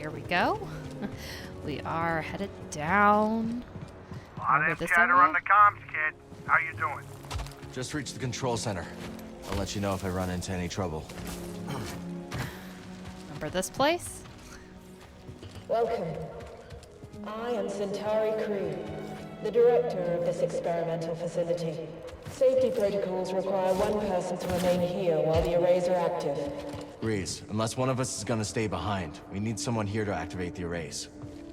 here we go. We are headed down. Lot of chatter on the comms, kid. How you doing? Just reached the control center. I'll let you know if I run into any trouble. Remember this place? Welcome. I am Centauri Crew, the director of this experimental facility. Safety protocols require one person to remain here while the arrays are active. Reese, unless one of us is gonna stay behind, we need someone here to activate the arrays.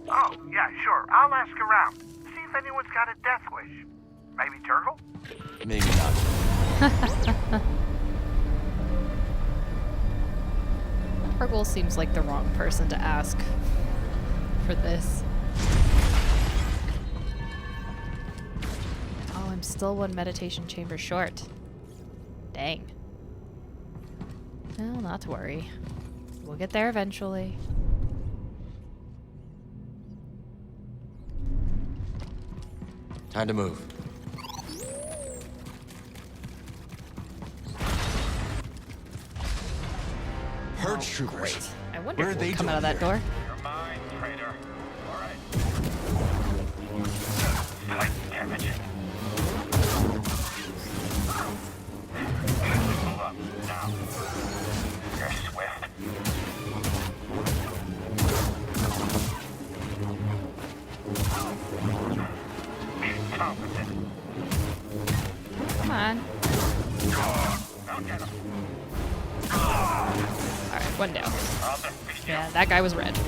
Oh, yeah, sure. I'll ask around. See if anyone's got a death wish. Maybe Turtle? Maybe not. Turgle seems like the wrong person to ask for this. Oh, I'm still one meditation chamber short. Dang. Well, not to worry. We'll get there eventually. Time to move. Purge troopers. Great. I wonder Where if are we'll they come out of that doing door. You're mine, traitor. All right. Tight damage. Hold up. Now. You're swift. Competent. Come on. I'll get him. Alright, one down. Yeah, that guy was red.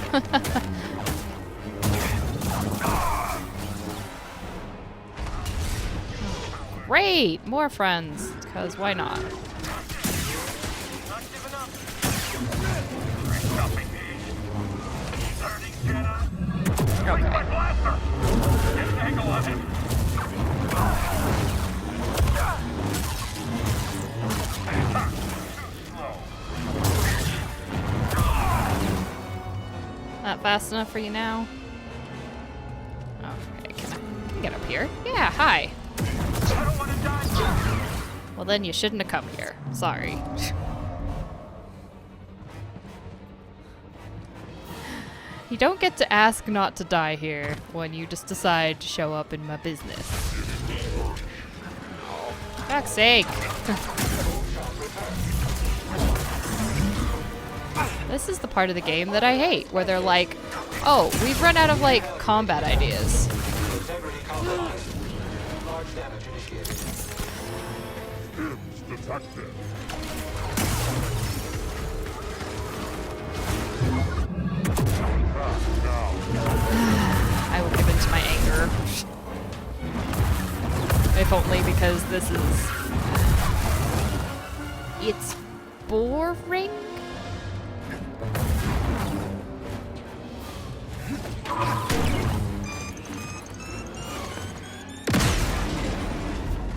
Great! More friends. Because why not? Not fast enough for you now? Okay, can I get up here? Yeah, hi. Well, then you shouldn't have come here. Sorry. You don't get to ask not to die here when you just decide to show up in my business. For fuck's sake. This is the part of the game that I hate, where they're like, oh, we've run out of, like, combat ideas. I will give in to my anger. If only because this is... It's boring?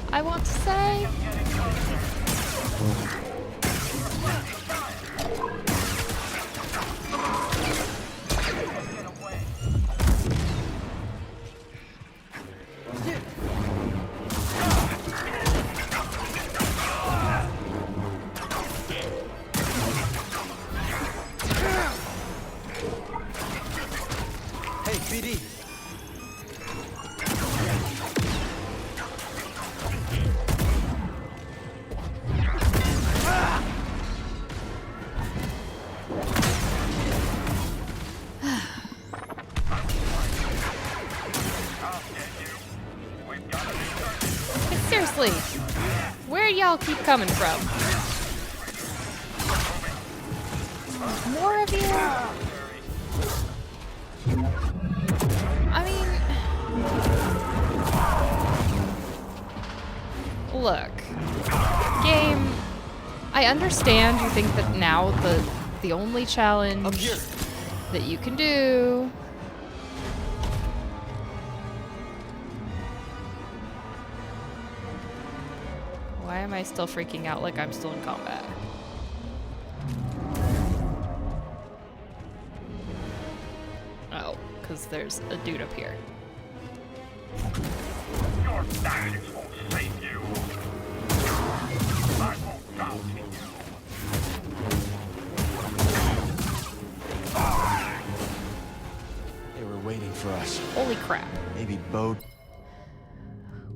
I want to say... Hey, BD. Seriously, where y'all keep coming from? More of you? I mean... Look. Game, I understand you think that now the only challenge that you can do... Why am I still freaking out like I'm still in combat? Oh, because there's a dude up here. Your tactics won't save you. I won't bow to you. waiting for us. Holy crap. Maybe Bo...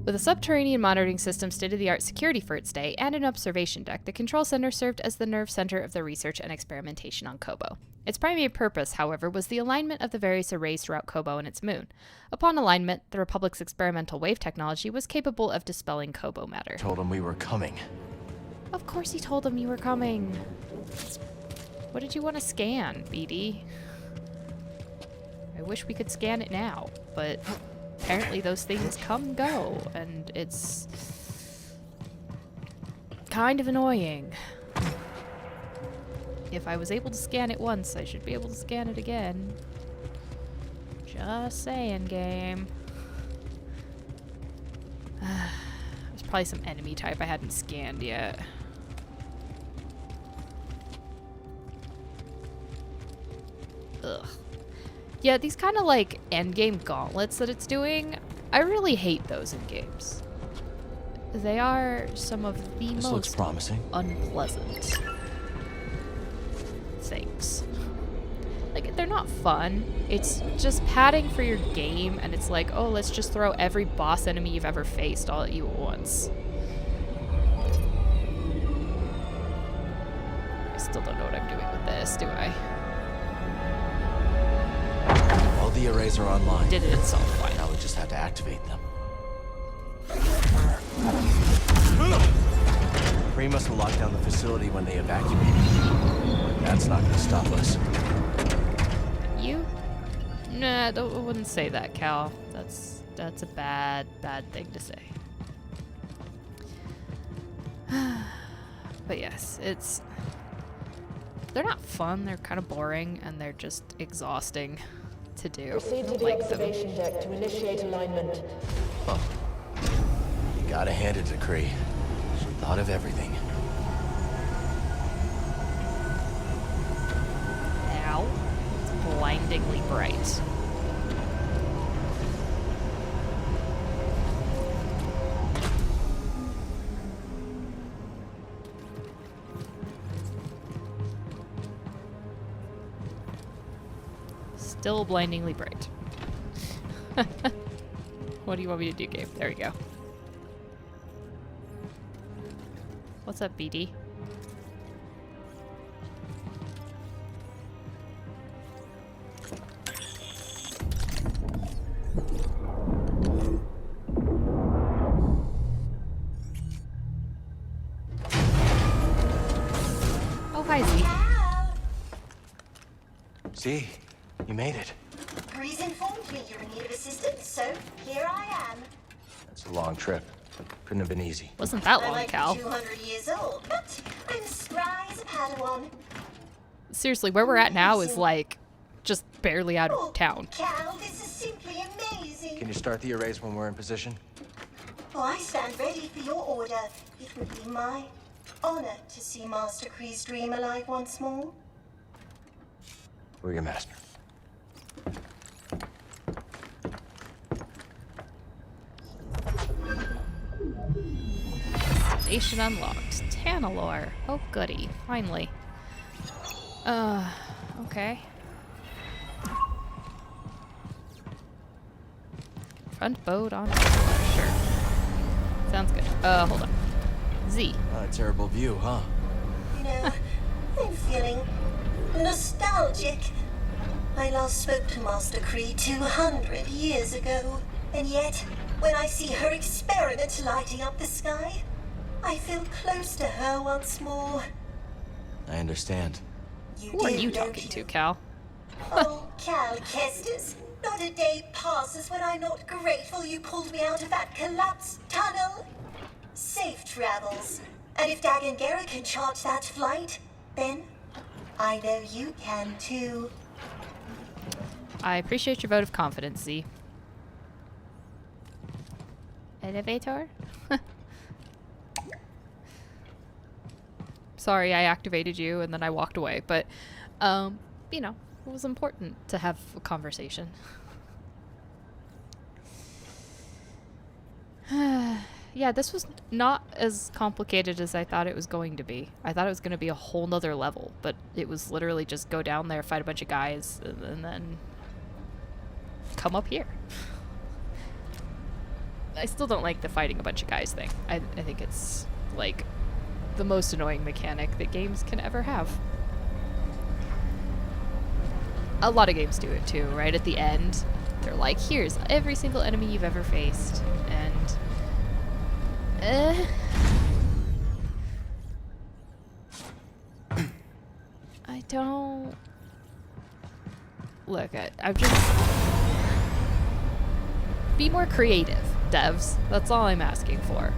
With a subterranean monitoring system, state-of-the-art security for its day, and an observation deck, the control center served as the nerve center of the research and experimentation on Kobo. Its primary purpose, however, was the alignment of the various arrays throughout Kobo and its moon. Upon alignment, the Republic's experimental wave technology was capable of dispelling Kobo matter. Told him we were coming. Of course he told them you were coming. What did you want to scan, BD? I wish we could scan it now, but apparently those things come and go, and it's kind of annoying. If I was able to scan it once, I should be able to scan it again. Just saying, game. There's probably some enemy type I hadn't scanned yet. Ugh. Yeah, these kind of like endgame gauntlets that it's doing, I really hate those in games. They are some of the This looks most promising. unpleasant things. Like, they're not fun. It's just padding for your game, and it's like, oh, let's just throw every boss enemy you've ever faced all at you at once. I still don't know what I'm doing with this, do I? All the arrays are online. Did it itself, fine. Now we just have to activate them. Kree must have locked down the facility when they evacuated. That's not gonna stop us. You? Nah, I wouldn't say that, Cal. That's a bad thing to say. But yes, they're not fun, they're kind of boring, and they're just exhausting to do. Proceed to the Like them. observation deck to initiate alignment. You gotta hand it to Kree. She thought of everything. Ow. It's blindingly bright. Still blindingly bright. What do you want me to do, Gabe? There we go. What's up, BD? Oh, hi, Z. See? You made it. Breeze informed me you're in need of assistance, so here I am. That's a long trip. Couldn't have been easy. Wasn't that I long, might Cal. be 200 years old, but I'm spry as a Padawan. Seriously, where we're at now is like just barely out Oh, of town. Cal, this is simply amazing. Can you start the arrays when we're in position? Oh, I stand ready for your order. It would be my honor to see Master Kree's dream alive once more. We're your master. Station unlocked. Tanalorr. Oh, goody. Finally. Okay. Front boat on. Sure. Sounds good. Hold on. Z. Not a terrible view, huh? You know, I'm feeling nostalgic. I last spoke to Master Kree 200 years ago, and yet, when I see her experiment lighting up the sky, I feel close to her once more. I understand. Who are do, you don't talking to, you? Cal? Oh, Cal Kestis, not a day passes when I'm not grateful you pulled me out of that collapsed tunnel. Safe travels. And if Dagan Gera can chart that flight, then I know you can too. I appreciate your vote of confidence, Z. Elevator? Sorry, I activated you and then I walked away, but, you know, it was important to have a conversation. Yeah, this was not as complicated as I thought it was going to be. I thought it was going to be a whole nother level, but it was literally just go down there, fight a bunch of guys, and then come up here. I still don't like the fighting a bunch of guys thing. I think it's, like, the most annoying mechanic that games can ever have. A lot of games do it too, right? At the end, they're like, here's every single enemy you've ever faced. And... I don't... Look, I'm just... Be more creative, devs. That's all I'm asking for.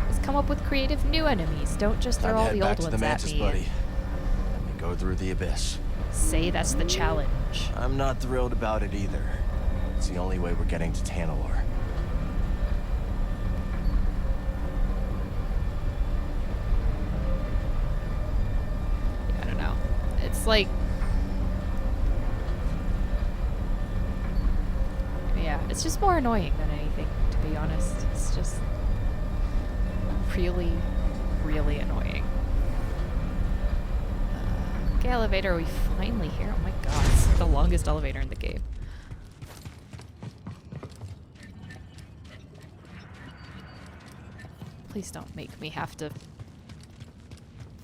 Just come up with creative new enemies. Don't just throw all the old ones at me. Buddy. Let me go through the abyss. Say that's the challenge. I'm not thrilled about it either. It's the only way we're getting to Tanalorr. I don't know. It's like... Yeah, it's just more annoying than anything, to be honest. It's just really, really annoying. Okay, elevator, are we finally here? Oh my god, it's the longest elevator in the game. Please don't make me have to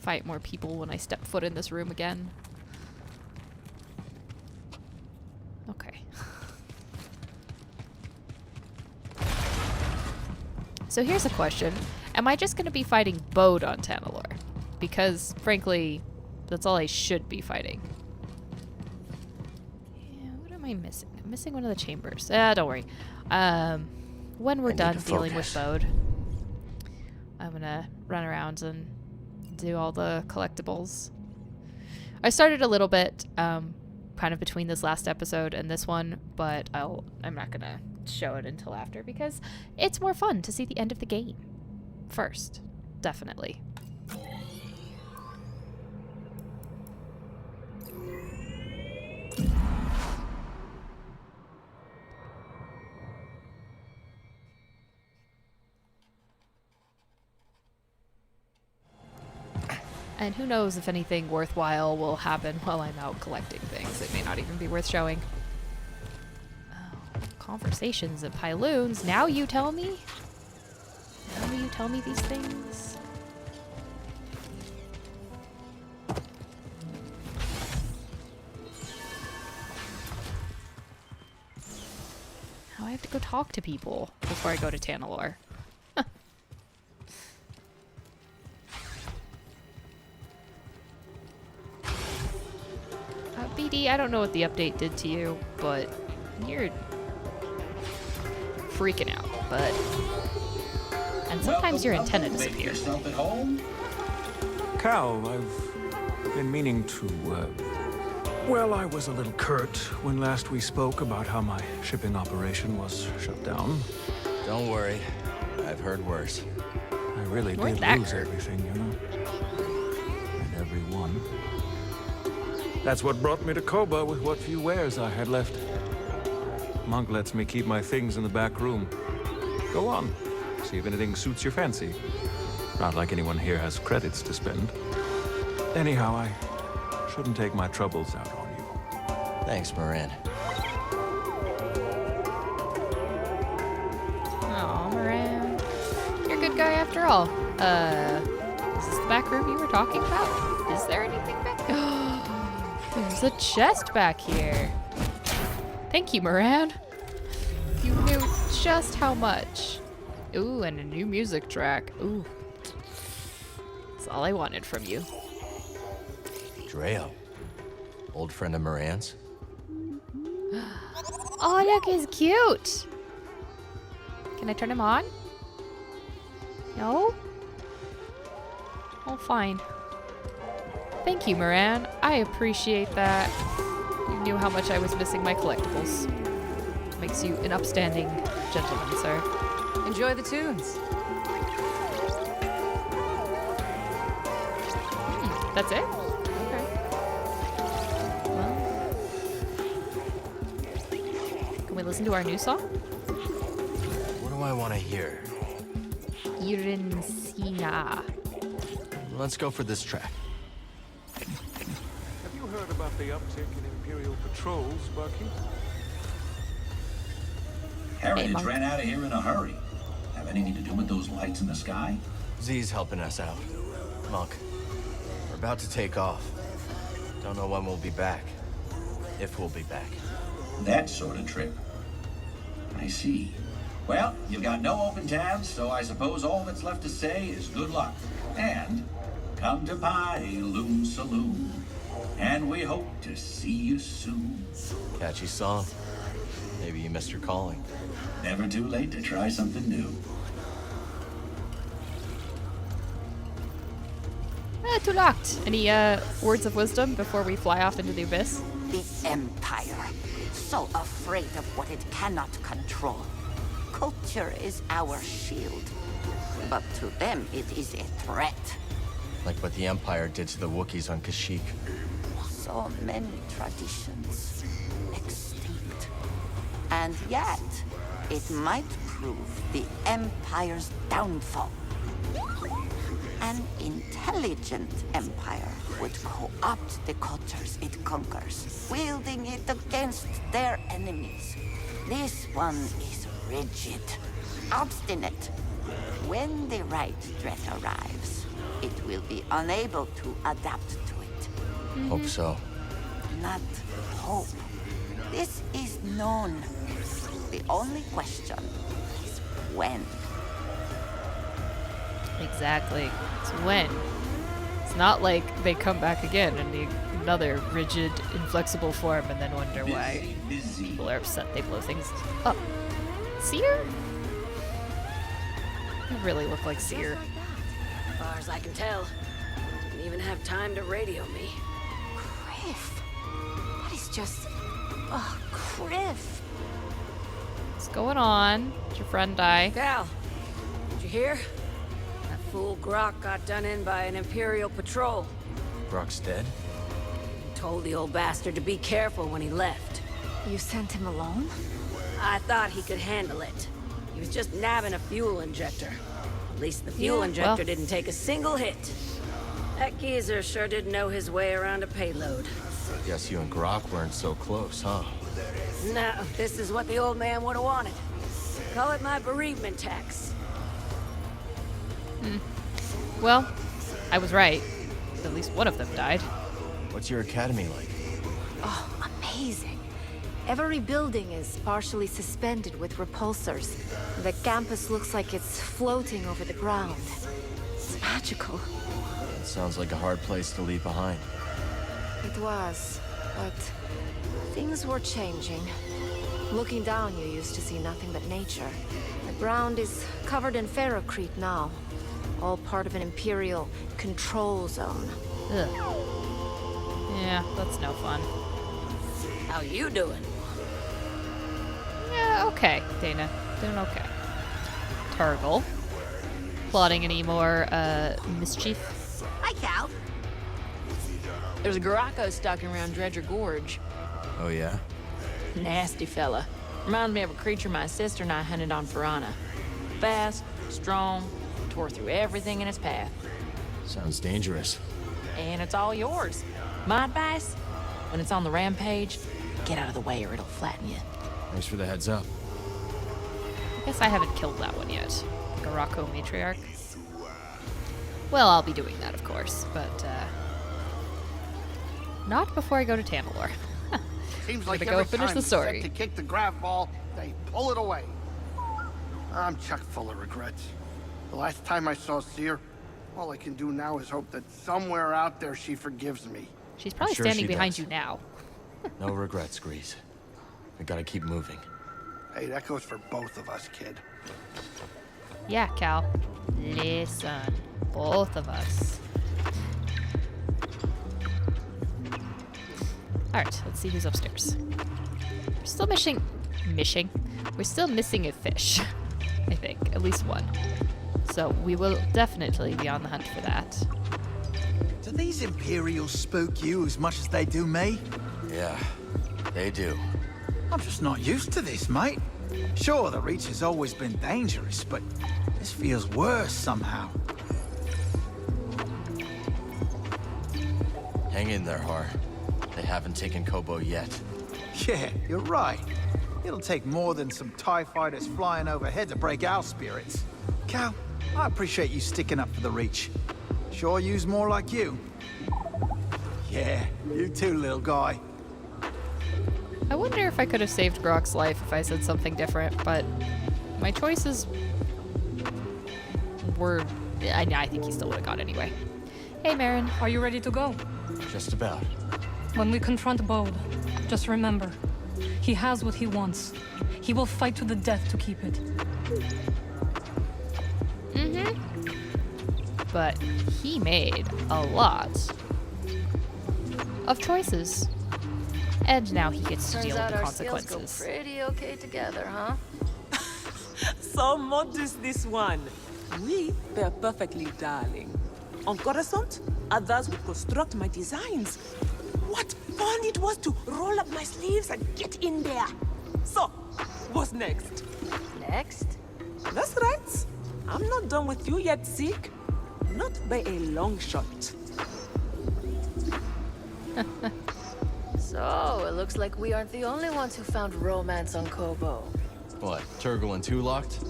fight more people when I step foot in this room again. Okay. So here's a question. Am I just going to be fighting Bode on Tanalorr? Because, frankly, that's all I should be fighting. Yeah, what am I missing? I'm missing one of the chambers. Don't worry. When we're done dealing with Bode, I'm going to run around and do all the collectibles. I started a little bit, kind of between this last episode and this one, but I'm not going to show it until after because it's more fun to see the end of the game first. Definitely. And who knows if anything worthwhile will happen while I'm out collecting things. It may not even be worth showing. Oh, conversations at Pyloons. Now you tell me? Now you tell me these things? Now I have to go talk to people before I go to Tanalorr. BD, I don't know what the update did to you, but you're freaking out, but... And sometimes your antenna disappear. Cal, I've been meaning to, well, I was a little curt when last we spoke about how my shipping operation was shut down. Don't worry. I've heard worse. I really did lose everything, you know? And everyone. That's what brought me to Koba with what few wares I had left. Monk lets me keep my things in the back room. Go on. See if anything suits your fancy. Not like anyone here has credits to spend. Anyhow, I shouldn't take my troubles out on you. Thanks, Moran. Aw, Moran. You're a good guy after all. Is this the back room you were talking about? Is there anything back there? There's a chest back here. Thank you, Moran. You knew just how much. Ooh, and a new music track. Ooh. That's all I wanted from you. Dreo. Old friend of Moran's. Oh, look, he's cute. Can I turn him on? No? Oh, fine. Thank you, Moran. I appreciate that. You knew how much I was missing my collectibles. Makes you an upstanding gentleman, sir. Enjoy the tunes. That's it? Okay. Well, can we listen to our new song? What do I want to hear? Irinsina. Let's go for this track. Have you heard about the uptick in Imperial patrols, Bucky? Heritage Monk. ran out of here in a hurry. Have anything to do with those lights in the sky? Z's helping us out. Monk, we're about to take off. Don't know when we'll be back. If we'll be back. That sort of trip. I see. Well, you've got no open tabs, so I suppose all that's left to say is good luck. And come to Loom Saloon. And we hope to see you soon. Catchy song. Maybe you missed your calling. Never too late to try something new. Too locked. Any words of wisdom before we fly off into the abyss? The Empire, so afraid of what it cannot control. Culture is our shield, but to them it is a threat. Like what the Empire did to the Wookiees on Kashyyyk. So many traditions extinct. And yet, it might prove the Empire's downfall. An intelligent empire would co-opt the cultures it conquers, wielding it against their enemies. This one is rigid, obstinate. When the right threat arrives, it will be unable to adapt to it. Hope so. Not hope. This is known. The only question is when. Exactly. It's when. It's not like they come back again in another rigid, inflexible form and then wonder why people are upset they blow things up. Seer? You really look like Seer. As far as I can tell, didn't even have time to radio me. Criff. That is just... Oh, Criff. What's going on? Did your friend die? Cal, did you hear? That fool Grok got done in by an Imperial patrol. Brock's dead? Told the old bastard to be careful when he left. You sent him alone? I thought he could handle it. He was just nabbing a fuel injector. At least the fuel injector didn't take a single hit. That geezer sure didn't know his way around a payload. Guess you and Grok weren't so close, huh? No, this is what the old man would have wanted. Call it my bereavement tax. Well, I was right. At least one of them died. What's your academy like? Oh, amazing. Every building is partially suspended with repulsors. The campus looks like it's floating over the ground. It's magical. Sounds like a hard place to leave behind. It was, but things were changing. Looking down, you used to see nothing but nature. The ground is covered in ferrocrete now. All part of an Imperial control zone. Ugh. Yeah, that's no fun. How you doing? Yeah, okay, Dana. Doing okay. Turgle. Plotting any more, mischief? Hi, Cal. There's a Garako stalking around Dredger Gorge. Oh, yeah? Nasty fella. Reminds me of a creature my sister and I hunted on Piranha. Fast, strong, tore through everything in its path. Sounds dangerous. And it's all yours. My advice? When it's on the rampage, get out of the way or it'll flatten you. Thanks for the heads up. I guess I haven't killed that one yet. Garako Matriarch. Well, I'll be doing that, of course, but, not before I go to Tanalorr. Seems like Gotta every go finish time the it's story. set to kick the grav ball, they pull it away. I'm chock full of regrets. The last time I saw Seer, all I can do now is hope that somewhere out there she forgives me. She's probably Sure standing she behind does. you now. No regrets, Grease. We gotta keep moving. Hey, that goes for both of us, kid. Yeah, Cal. Listen. Both of us. Alright, let's see who's upstairs. We're still missing. We're still missing a fish. I think. At least one. So we will definitely be on the hunt for that. Do these Imperials spook you as much as they do me? Yeah, they do. I'm just not used to this, mate. Sure, the Reach has always been dangerous, but this feels worse somehow. Hang in there, Har. They haven't taken Kobo yet. Yeah, you're right. It'll take more than some TIE fighters flying overhead to break our spirits. Cal, I appreciate you sticking up for the Reach. Sure use more like you. Yeah, you too, little guy. I wonder if I could have saved Grok's life if I said something different, but my choices were... I think he still would have gone anyway. Hey, Marin. Are you ready to go? Just about. When we confront Bode, just remember, he has what he wants. He will fight to the death to keep it. But he made a lot of choices. And now he gets to deal with the consequences. Turns out our skills go pretty okay together, huh? So modest, this one. We pair perfectly, darling. On Coruscant, others would construct my designs. What fun it was to roll up my sleeves and get in there. So, what's next? Next? That's right. I'm not done with you yet, Zeke. Not by a long shot. So, it looks like we aren't the only ones who found romance on Kobo. What, Turgle and 2 locked?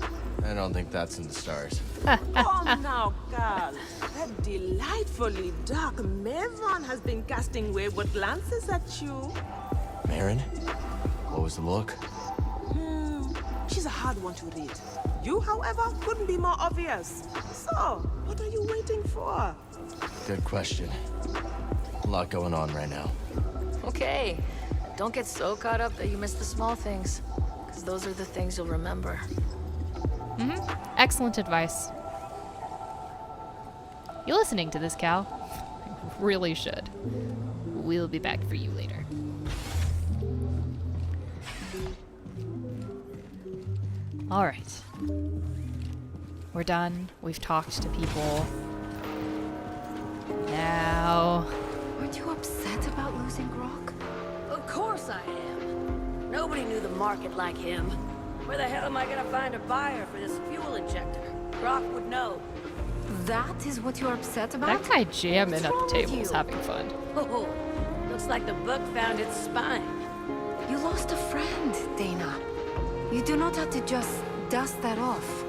I don't think that's in the stars. Come now, Carl. That delightfully dark Maven has been casting wayward glances at you. Marin? What was the look? She's a hard one to read. You, however, couldn't be more obvious. So, what are you waiting for? Good question. A lot going on right now. Okay. Don't get so caught up that you miss the small things. Because those are the things you'll remember. Excellent advice. You listening to this, Cal? Really should. We'll be back for you later. Alright. We're done. We've talked to people. Now... Aren't you upset about losing Grok? Of course I am. Nobody knew the market like him. Where the hell am I gonna find a buyer for this fuel injector? Grok would know. That is what you're upset about? That guy jamming at the table is you? having fun. Oh, looks like the book found its spine. You lost a friend, Dana. You do not have to just dust that off.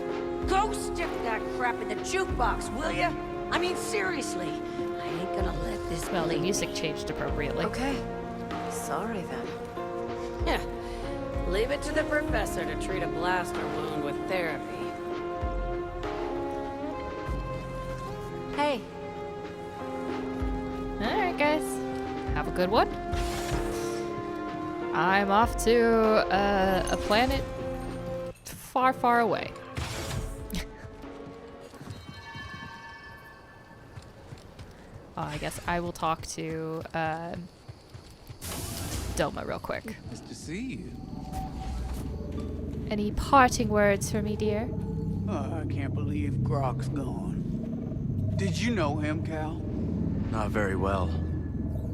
Go stick that crap in the jukebox, will ya? I mean, seriously. I ain't gonna let this Well, the bleed music me. changed appropriately. Okay. Sorry then. Yeah. Leave it to the professor to treat a blaster wound with therapy. Hey. Alright, guys. Have a good one. I'm off to a planet far, far away. I guess I will talk to Doma real quick. Nice to see you. Any parting words for me, dear? Oh, I can't believe Grok's gone. Did you know him, Cal? Not very well.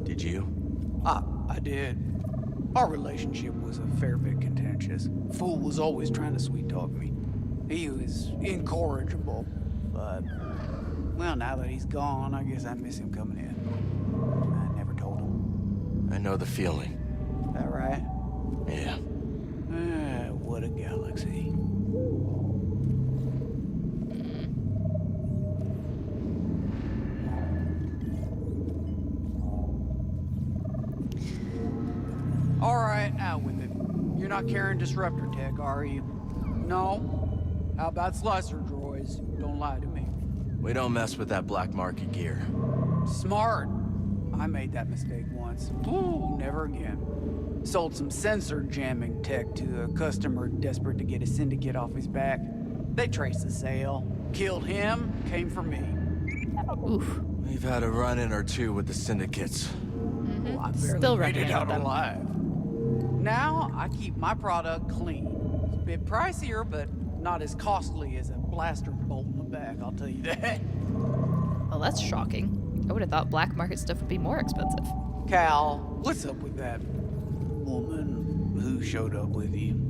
Did you? I did. Our relationship was a fair bit contentious. Fool was always trying to sweet-talk me. He was incorrigible, but... Well, now that he's gone, I guess I miss him coming in. I never told him. I know the feeling. That right? Yeah. What a galaxy. All right, out with it. You're not carrying disruptor tech, are you? No? How about slicer droids? Don't lie to me. We don't mess with that black market gear. Smart. I made that mistake once. Ooh, never again. Sold some sensor jamming tech to a customer desperate to get a syndicate off his back. They traced the sale. Killed him, came for me. Oof. We've had a run-in or two with the syndicates. Well, I barely Still made it running out with them. alive. Now, I keep my product clean. It's a bit pricier, but not as costly as a blaster bolt in the back, I'll tell you that. Well, that's shocking. I would have thought black market stuff would be more expensive. Cal, what's up with that woman who showed up with you?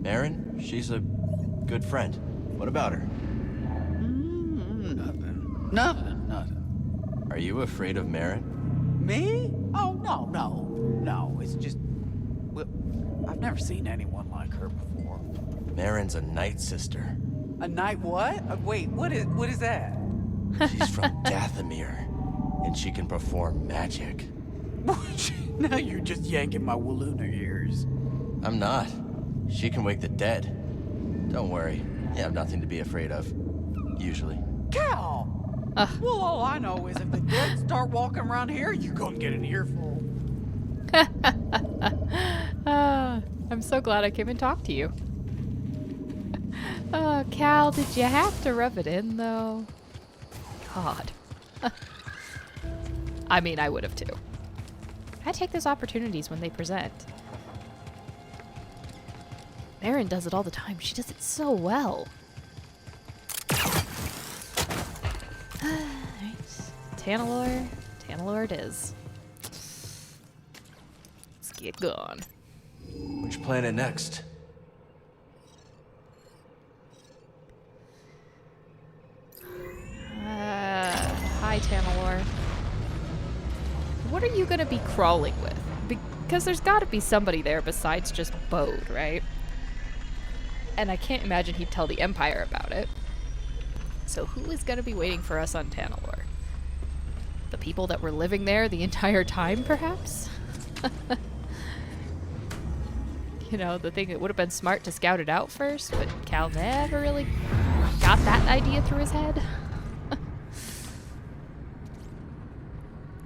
Erin, she's a good friend. What about her? Nothing. Are you afraid of Marin? Me? Oh, no. It's just... Well, I've never seen anyone like her before. Marin's a night sister. A night what? Wait, what is that? She's from Dathomir, and she can perform magic. Now you're just yanking my Walloona ears. I'm not. She can wake the dead. Don't worry. You have nothing to be afraid of. Usually. Cal! Well, all I know is if the dead start walking around here, you're gonna get an earful. I'm so glad I came and talked to you. Oh, Cal, did you have to rub it in, though? God. I mean, I would have, too. I take those opportunities when they present. Marin does it all the time. She does it so well. Alright. Tanalorr. Tanalorr it is. Let's get going. Which planet next? Hi, Tanalorr. What are you gonna be crawling with? Because there's gotta be somebody there besides just Bode, right? And I can't imagine he'd tell the Empire about it. So who is gonna be waiting for us on Tanalorr? The people that were living there the entire time, perhaps? You know, the thing that would have been smart to scout it out first, but Cal never really got that idea through his head.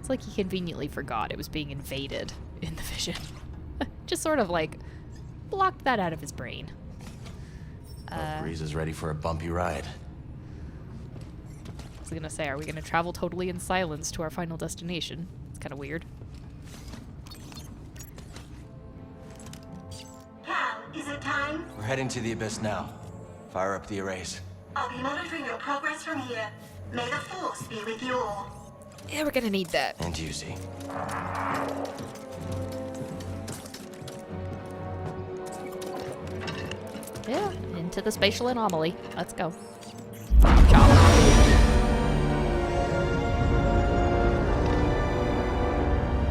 It's like he conveniently forgot it was being invaded in the vision. Just sort of like blocked that out of his brain. Breeze is ready for a bumpy ride. I was gonna say, are we gonna travel totally in silence to our final destination? It's kind of weird. Cal, is it time? We're heading to the Abyss now. Fire up the arrays. I'll be monitoring your progress from here. May the Force be with you all. Yeah, we're gonna need that. And you, Z. Yeah, into the spatial anomaly. Let's go.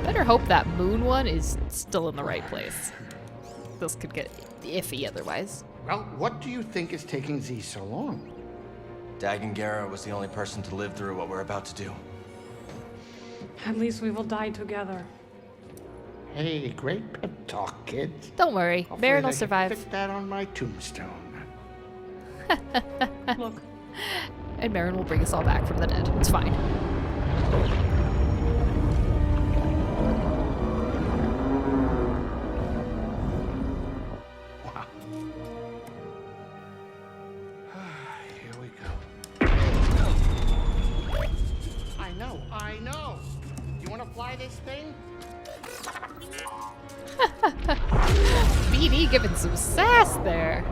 Better hope that moon one is still in the right place. This could get iffy otherwise. Well, what do you think is taking Z so long? Dagengara was the only person to live through what we're about to do. At least we will die together. Hey, great pep talk, kids. Don't worry, Marin will survive. Stick that on my tombstone. Look. And Marin will bring us all back from the dead. It's fine. Wow. Here we go. I know. You want to fly this thing? BD giving some sass there.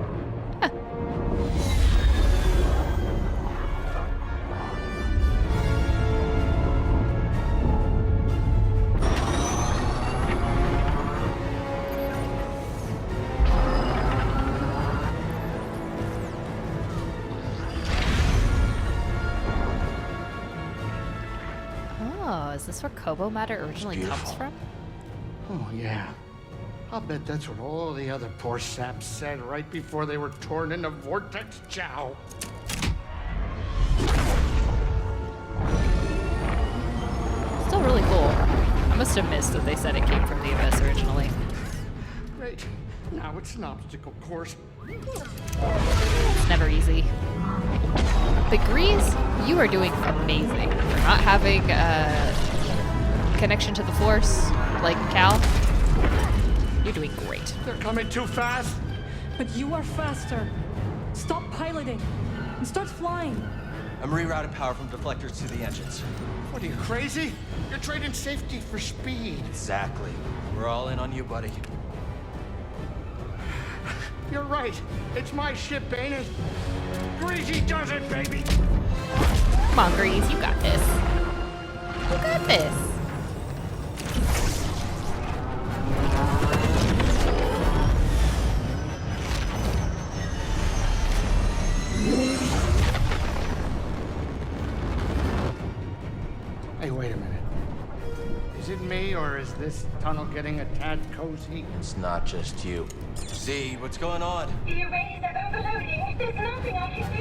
Oh, is this where Kobo matter originally comes from? Oh, yeah. I'll bet that's what all the other poor saps said right before they were torn into Vortex Chow. Still really cool. I must have missed that they said it came from the Abyss originally. Great. Now it's an obstacle course. It's never easy. But Grease, you are doing amazing. For not having a connection to the Force like Cal. You're doing great. They're coming too fast. But you are faster. Stop piloting and start flying. I'm rerouting power from deflectors to the engines. What are you, crazy? You're trading safety for speed. Exactly. We're all in on you, buddy. You're right. It's my ship, ain't it? Greasy does it, baby! Come on, Grease, you got this. You got this. Hey, wait a minute. Is it me, or is this tunnel getting a tad cozy? It's not just you. Z, what's going on? The arrays are overloading. There's nothing I can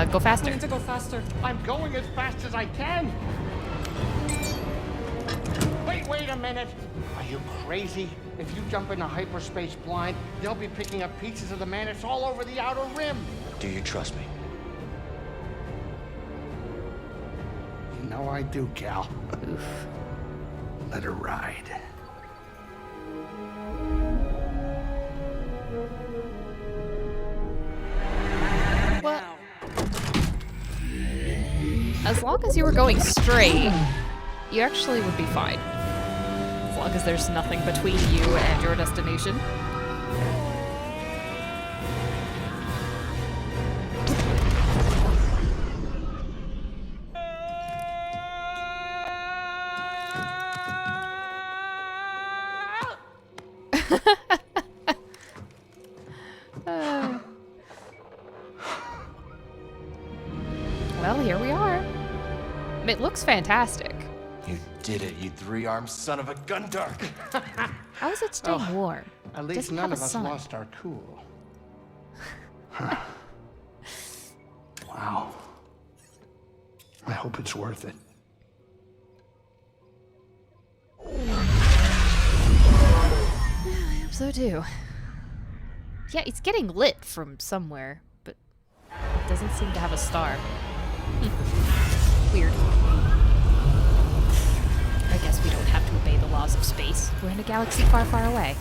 do. Go faster. We need to go faster. I'm going as fast as I can. Wait a minute. Are you crazy? If you jump into hyperspace blind, they'll be picking up pieces of the Mantis all over the outer rim. Do you trust me? You know I do, Cal. Let her ride. What? As long as you were going straight, you actually would be fine. As long as there's nothing between you and your destination. Well, here we are. It looks fantastic. You did it, you three-armed son of a gun dart! How is it staying warm? At least Doesn't none have of a us sun. lost our cool. Wow. I hope it's worth it. I hope so too. Yeah, it's getting lit from somewhere, but it doesn't seem to have a star. Weird. I guess we don't have to obey the laws of space. We're in a galaxy far, far away.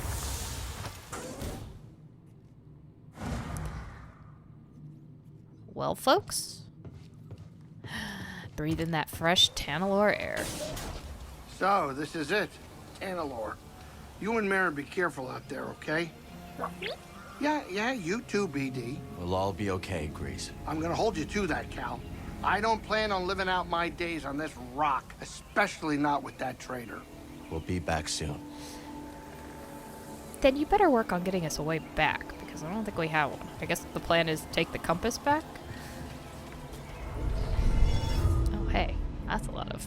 Well, folks, breathe in that fresh Tanalorr air. So, this is it. Tanalorr. You and Maren be careful out there, okay? Yeah, you too, BD. We'll all be okay, Grease. I'm gonna hold you to that, Cal. I don't plan on living out my days on this rock, especially not with that traitor. We'll be back soon. Then you better work on getting us a way back, because I don't think we have one. I guess the plan is take the compass back? Oh, hey. That's a lot of,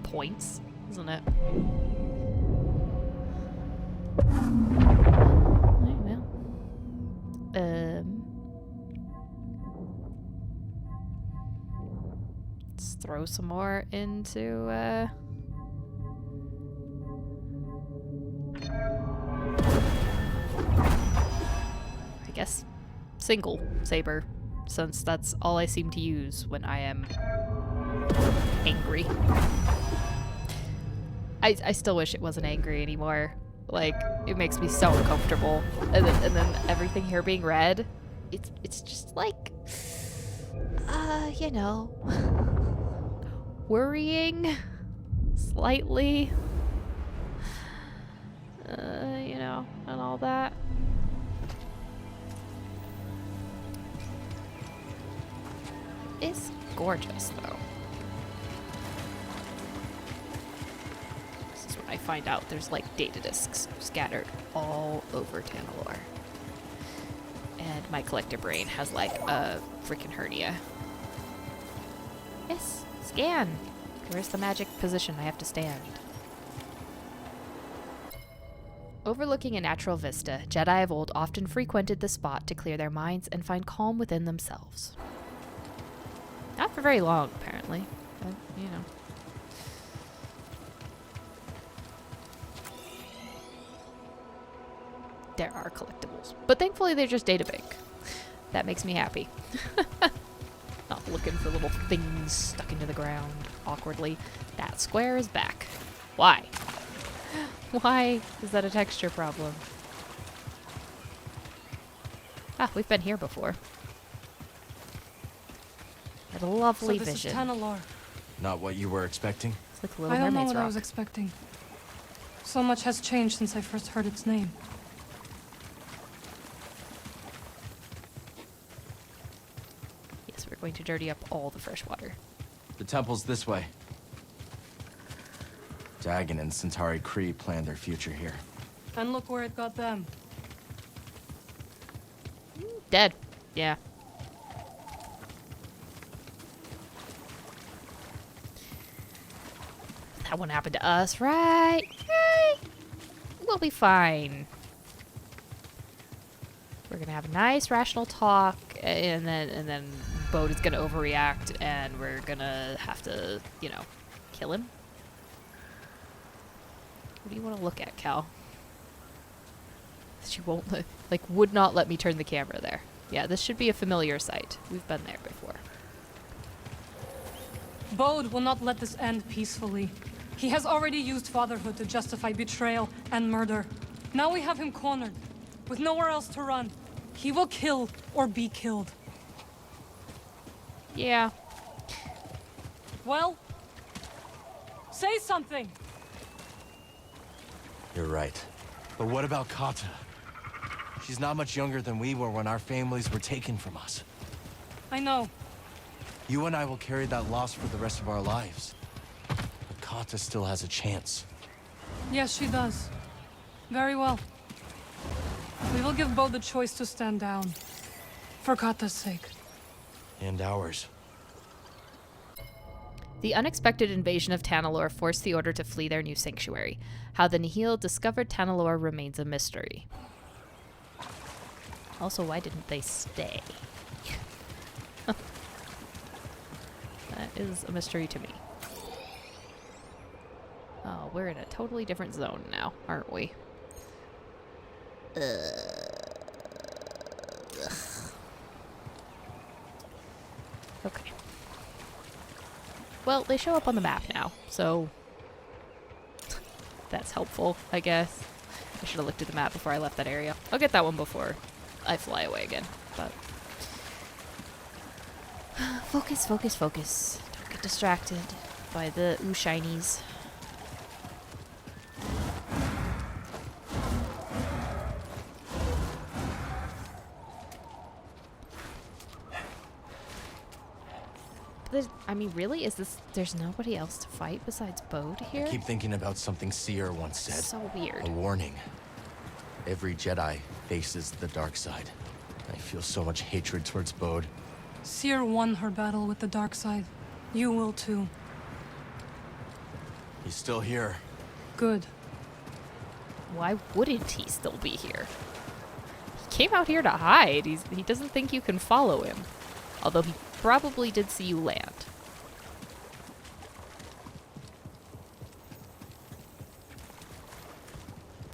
points, isn't it? Right, well. Let's throw some more into, I guess single saber, since that's all I seem to use when I am angry. I still wish it wasn't angry anymore. Like, it makes me so uncomfortable. And then everything here being red, it's just like, you know, worrying slightly, you know, and all that. It's gorgeous, though. This is when I find out there's like data disks scattered all over Tanalorr. And my collector brain has like a freaking hernia. Yes, scan. Where's the magic position I have to stand? Overlooking a natural vista, Jedi of old often frequented the spot to clear their minds and find calm within themselves. Not for very long, apparently, but, you know. There are collectibles, but thankfully they're just databank. That makes me happy. Not looking for little things stuck into the ground awkwardly. That square is back. Why? Why is that a texture problem? Ah, we've been here before. Had a lovely so this vision. Is Tanalorr. Not what you were expecting? It's like Little I don't know Mermaid's what I rock. was expecting. So much has changed since I first heard its name. Yes, we're going to dirty up all the fresh water. The temple's this way. Dagon and Centauri Kree planned their future here. And look where it got them. Dead. Yeah. That won't happen to us, right? Right? We'll be fine. We're gonna have a nice, rational talk, and then Bode is gonna overreact, and we're gonna have to, you know, kill him. What do you want to look at, Cal? She won't would not let me turn the camera there. Yeah, this should be a familiar sight. We've been there before. Bode will not let this end peacefully. He has already used fatherhood to justify betrayal and murder. Now we have him cornered, with nowhere else to run. He will kill or be killed. Yeah. Well, say something. You're right. But what about Kata? She's not much younger than we were when our families were taken from us. I know. You and I will carry that loss for the rest of our lives. But Kata still has a chance. Yes, she does. Very well. We will give Bode the choice to stand down. For Kata's sake. And ours. The unexpected invasion of Tanalorr forced the Order to flee their new sanctuary. How the Nihil discovered Tanalorr remains a mystery. Also, why didn't they stay? That is a mystery to me. Oh, we're in a totally different zone now, aren't we? Okay. Well, they show up on the map now, so that's helpful, I guess. I should have looked at the map before I left that area. I'll get that one before I fly away again, but... Focus, focus, focus. Don't get distracted by the ooh shinies. I mean, really? There's nobody else to fight besides Bode here? I keep thinking about something Seer once said. So weird. A warning. Every Jedi faces the dark side. I feel so much hatred towards Bode. Seer won her battle with the dark side. You will too. He's still here. Good. Why wouldn't he still be here? He came out here to hide. He doesn't think you can follow him. Although he probably did see you land.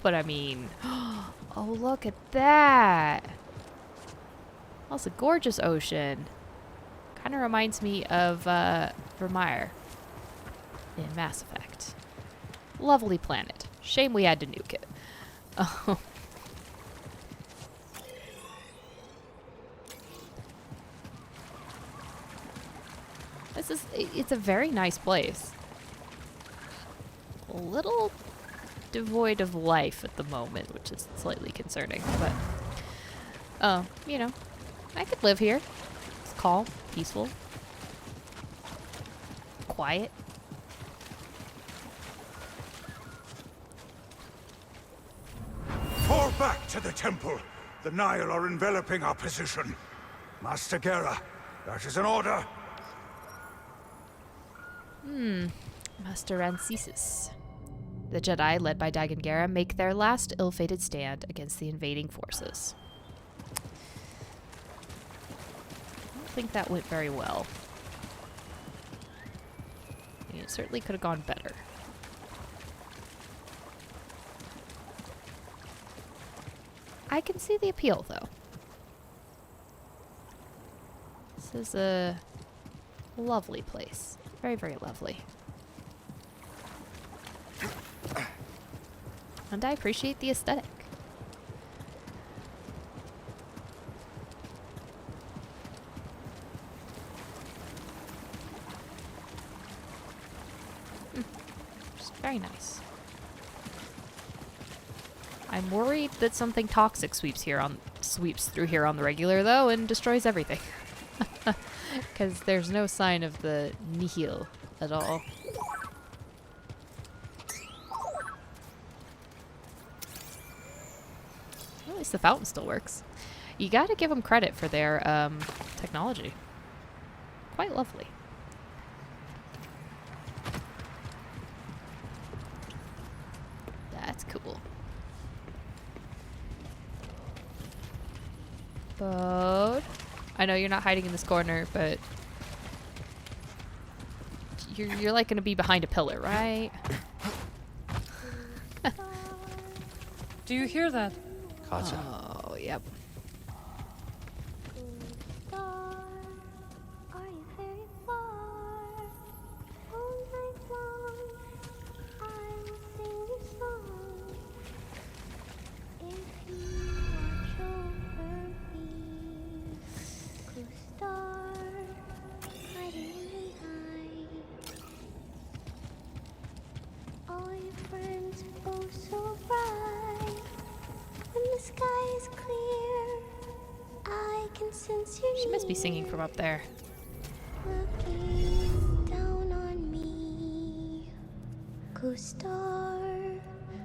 But I mean, oh, look at that. That's a gorgeous ocean. Kind of reminds me of Vermeer in Mass Effect. Lovely planet. Shame we had to nuke it. Oh. It's a very nice place. A little devoid of life at the moment, which is slightly concerning, but you know, I could live here. It's calm, peaceful, quiet. Fall back to the temple. The Nihil are enveloping our position. Master Gera, that is an order. Master Rancisis. The Jedi, led by Dagan Gera, make their last ill-fated stand against the invading forces. I don't think that went very well. I mean, it certainly could have gone better. I can see the appeal, though. This is a lovely place. Very, very lovely. And I appreciate the aesthetic. Just very nice. I'm worried that something toxic sweeps through here on the regular, though, and destroys everything. Because there's no sign of the Nihil at all. At least the fountain still works. You gotta give them credit for their technology. Quite lovely. Bode. I know you're not hiding in this corner, but you're like gonna be behind a pillar, right? Do you hear that? Gotcha. Oh, yep. She must be singing from up there. Looking down on me, co-star,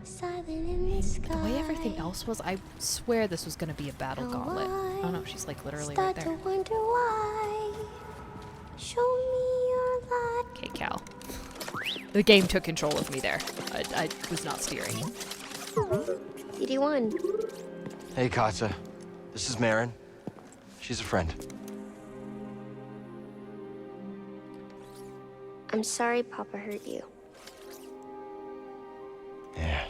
silent in the sky. The way everything else was, I swear this was going to be a battle gauntlet. Oh no, she's like literally right there. To wonder why. Show me your light. Okay, Cal. The game took control of me there. I was not steering. CD1. Hey, Katsa. This is Marin. She's a friend. I'm sorry Papa hurt you. Yeah.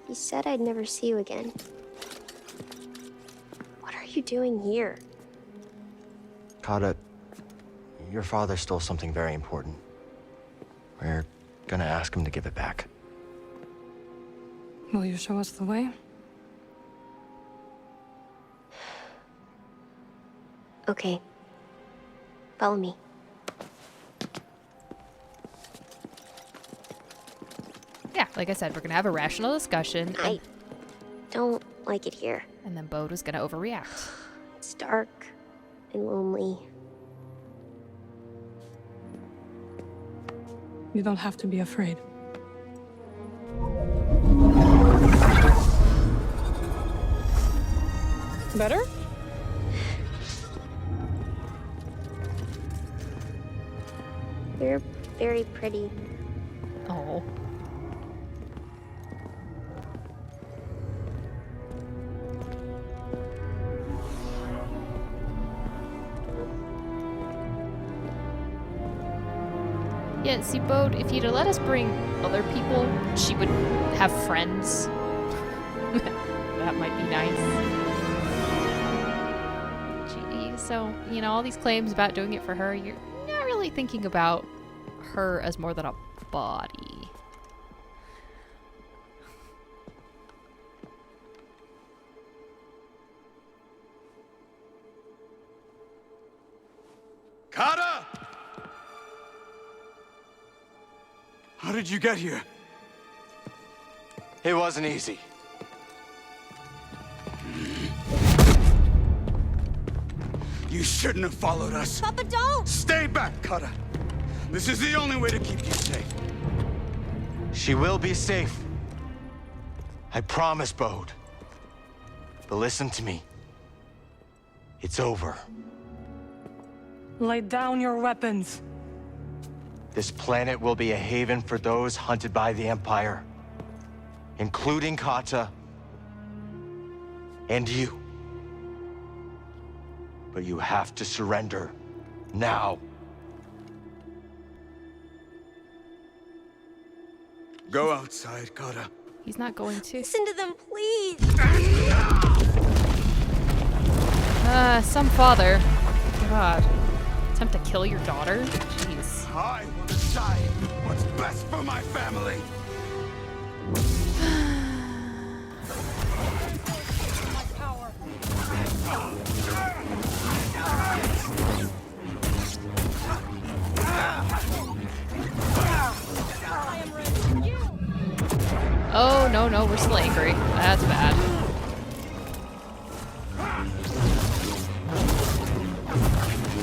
He said I'd never see you again. What are you doing here? Kata, your father stole something very important. We're gonna ask him to give it back. Will you show us the way? Okay. Follow me. Yeah, like I said, we're gonna have a rational discussion. I don't like it here. And then Bode was gonna overreact. It's dark and lonely. You don't have to be afraid. Better? You're very pretty. Oh. Yeah, see, Bode, if you'd have let us bring other people, she would have friends. That might be nice. Gee, so, you know, all these claims about doing it for her, you're not really thinking about her as more than a body. Kata! How did you get here? It wasn't easy. You shouldn't have followed us. Papa, don't! Stay back, Kata. This is the only way to keep you safe. She will be safe. I promise, Bode. But listen to me. It's over. Lay down your weapons. This planet will be a haven for those hunted by the Empire, including Kata and you. But you have to surrender now. Go outside, Kata. He's not going to. Listen to them, please! Some father. God. Attempt to kill your daughter? Jeez. I will decide what's best for my family. Oh, no, no, we're still angry. That's bad.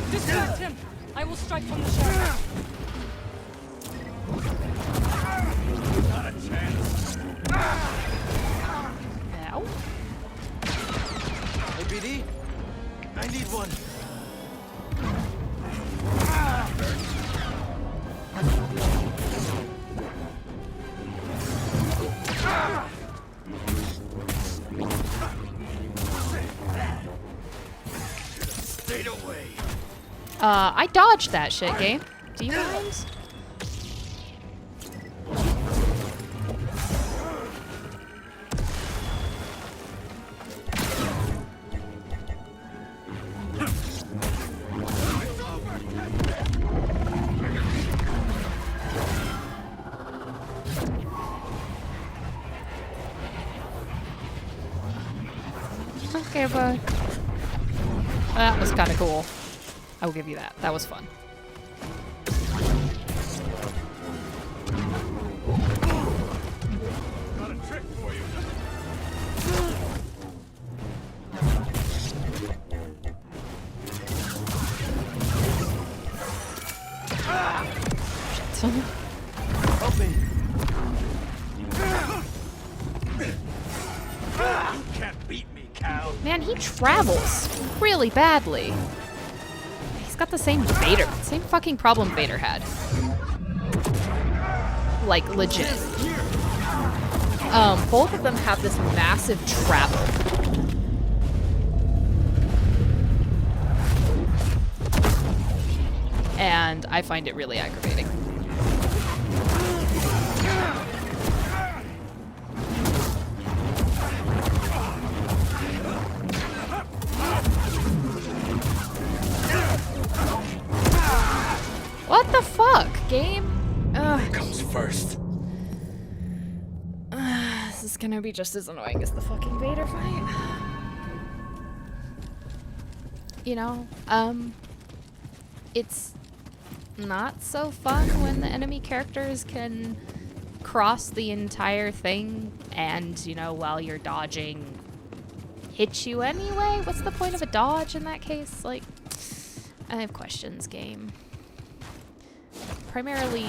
Distract him! I will strike from the shadow. Not a chance. Ow. Hey, BD. I need one. right away. I dodged that shit, game. Do you mind? Okay, bud. That was kind of cool. I will give you that. That was fun. Got a trick for you. Shit. Help me. You can't beat me, Cal. Man, he travels really badly. He's got the same fucking problem Vader had. Like, legit. Both of them have this massive travel. And I find it really aggravating. What the fuck, game? It comes first. This is gonna be just as annoying as the fucking Vader fight. You know, it's not so fun when the enemy characters can cross the entire thing and, you know, while you're dodging, hit you anyway? What's the point of a dodge in that case? Like, I have questions, game. Primarily,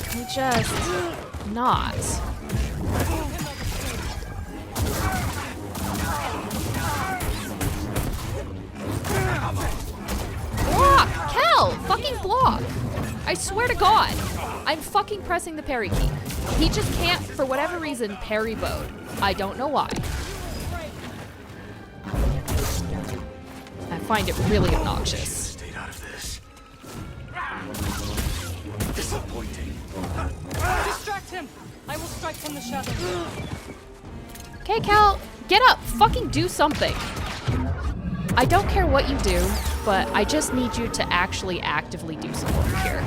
can we just not? Block! Kel! Fucking block! I swear to God, I'm fucking pressing the parry key. He just can't, for whatever reason, parry Bode. I don't know why. I find it really obnoxious. Stay out of this. Disappointing. Distract him! I will strike from the shadows. Okay, Cal, get up. Fucking do something. I don't care what you do, but I just need you to actually actively do some work here.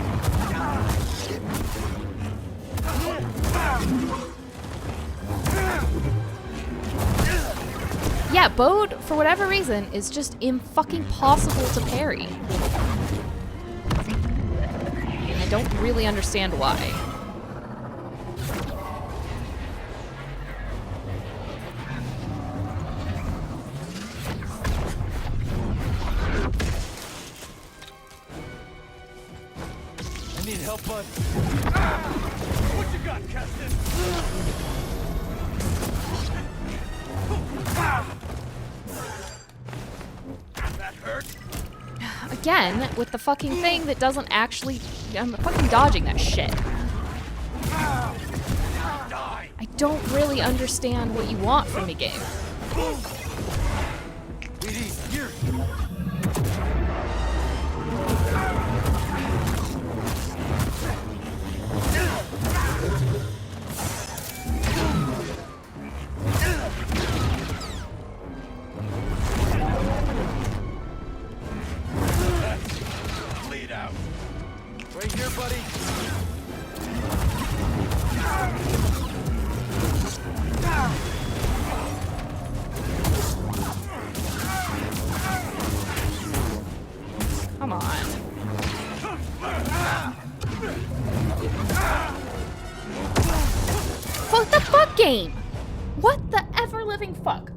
Yeah, Bode, for whatever reason, is just fucking-possible to parry. I don't really understand why. I need help, bud. What you got, Captain? That hurt? Again, with the fucking thing that doesn't actually... I'm fucking dodging that shit. I don't really understand what you want from me, game. Here. Bleed out. Right here, buddy. Come on. What the fuck, game? What the ever-living fuck?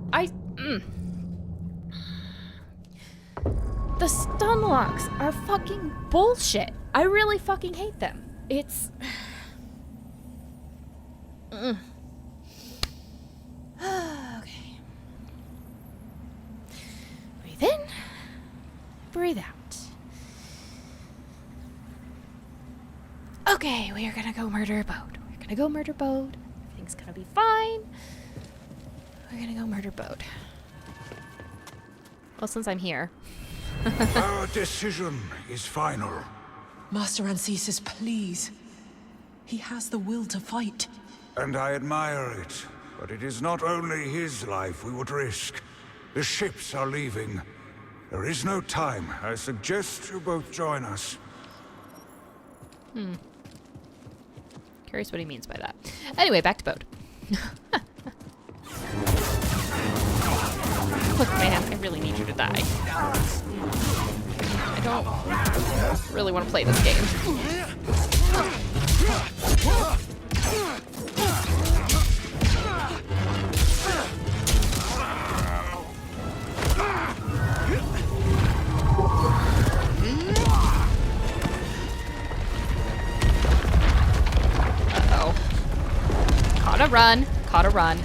The stun locks are fucking bullshit. I really fucking hate them. It's... Okay. Breathe in. Breathe out. Okay, we are gonna go murder Bode. We're gonna go murder Bode. Everything's gonna be fine. We're gonna go murder Bode. Well, since I'm here. Our decision is final. Master Ancesis, please. He has the will to fight. And I admire it. But it is not only his life we would risk. The ships are leaving. There is no time. I suggest you both join us. Curious what he means by that. Anyway, back to boat. Look, man, I really need you to die. I don't really want to play this game. Uh-oh. Caught a run. Caught a run.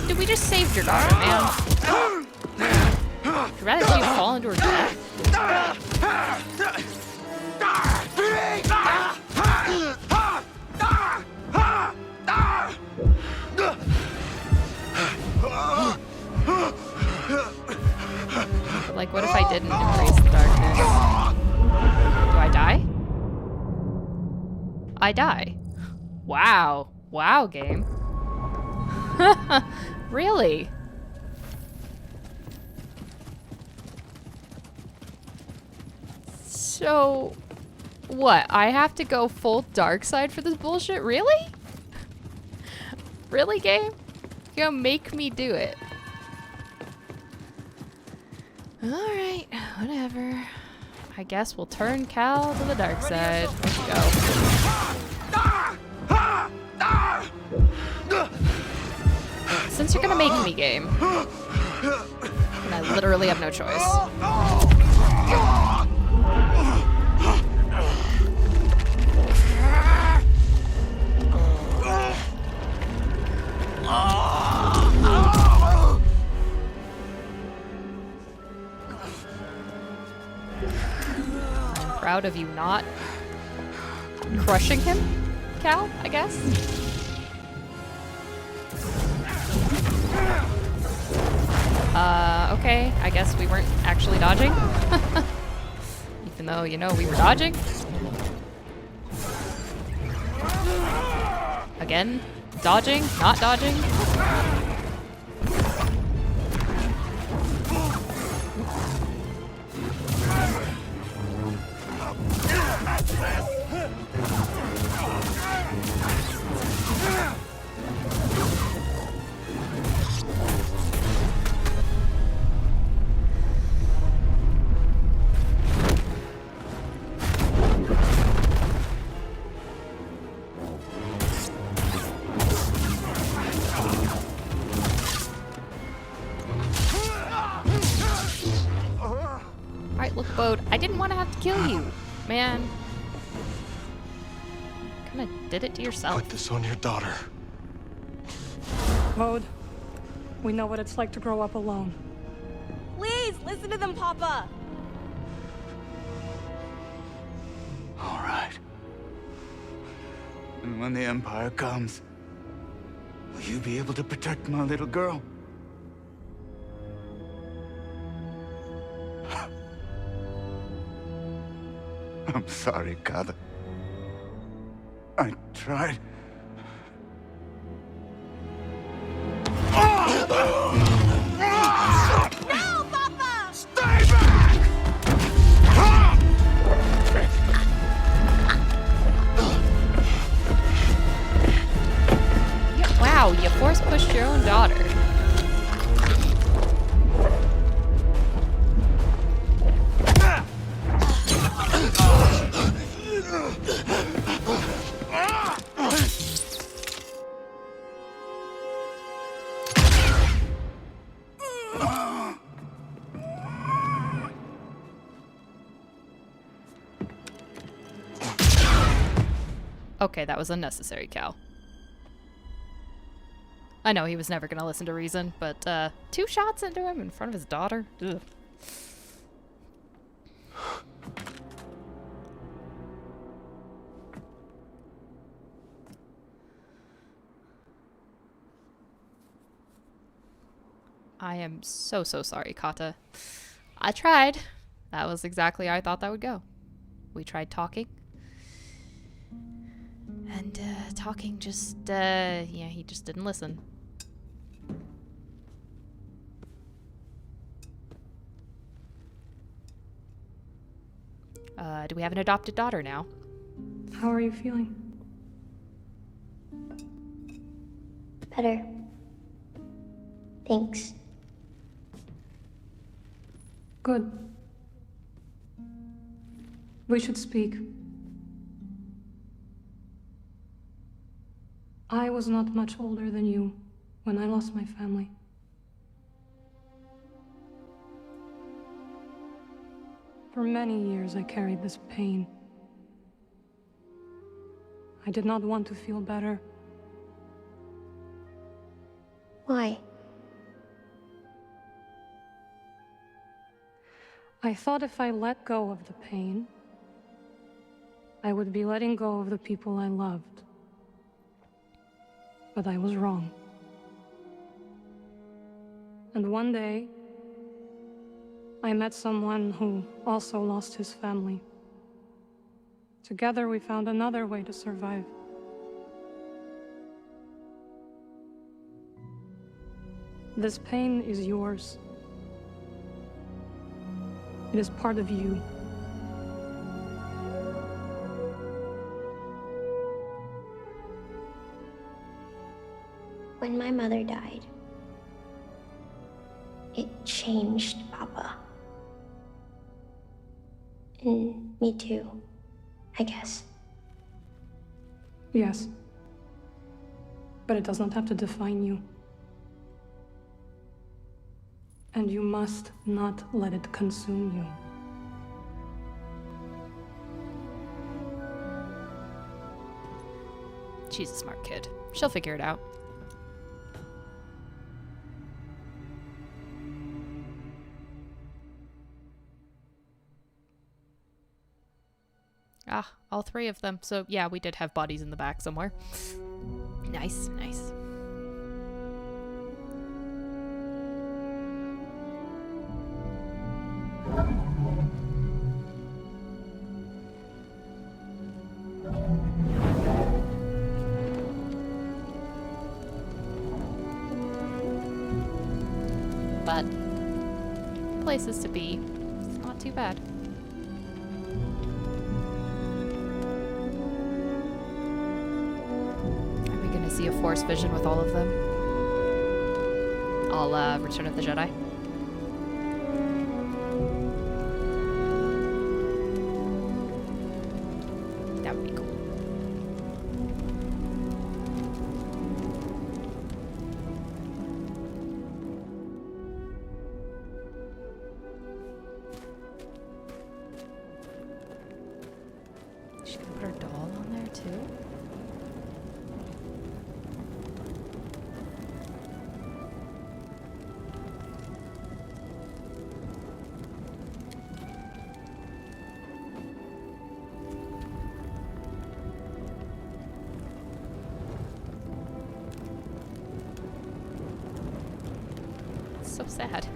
Dude, we just saved your daughter, man. I'd rather see you fall into her death. But, like, what if I didn't embrace the darkness? Do I die? I die. Wow. Wow, game. Really? So, what? I have to go full dark side for this bullshit? Really? Really, game? You're gonna make me do it. Alright, whatever. I guess we'll turn Cal to the dark side. Let's go. Since you're gonna make me, game. And I literally have no choice. I'm proud of you not crushing him, Cal, I guess. Okay, I guess we weren't actually dodging. Even though, you know, we were dodging. Again, dodging, not dodging. I didn't want to have to kill you, man. Kinda did it to yourself. Put this on your daughter. Vode, we know what it's like to grow up alone. Please, listen to them, Papa! All right. And when the Empire comes, will you be able to protect my little girl? I'm sorry, God. I tried. No, Papa! Stay back! Wow, you force pushed your own daughter. Okay, that was unnecessary, Cal. I know he was never gonna listen to reason, but 2 shots into him in front of his daughter? Ugh. I am so sorry, Kata. I tried. That was exactly how I thought that would go. We tried talking. And, talking just, yeah, he just didn't listen. Do we have an adopted daughter now? How are you feeling? Better. Thanks. Good. We should speak. I was not much older than you when I lost my family. For many years I carried this pain. I did not want to feel better. Why? I thought if I let go of the pain, I would be letting go of the people I loved. But I was wrong. And one day, I met someone who also lost his family. Together we found another way to survive. This pain is yours. It is part of you. When my mother died, it changed Papa. And me too, I guess. Yes. But it does not have to define you. And you must not let it consume you. She's a smart kid. She'll figure it out. Ah, all three of them. So yeah, we did have bodies in the back somewhere. Nice, nice. But places to be. It's not too bad. See a Force vision with all of them. I'll Return of the Jedi. That would be cool. She can put her doll on there too. So sad.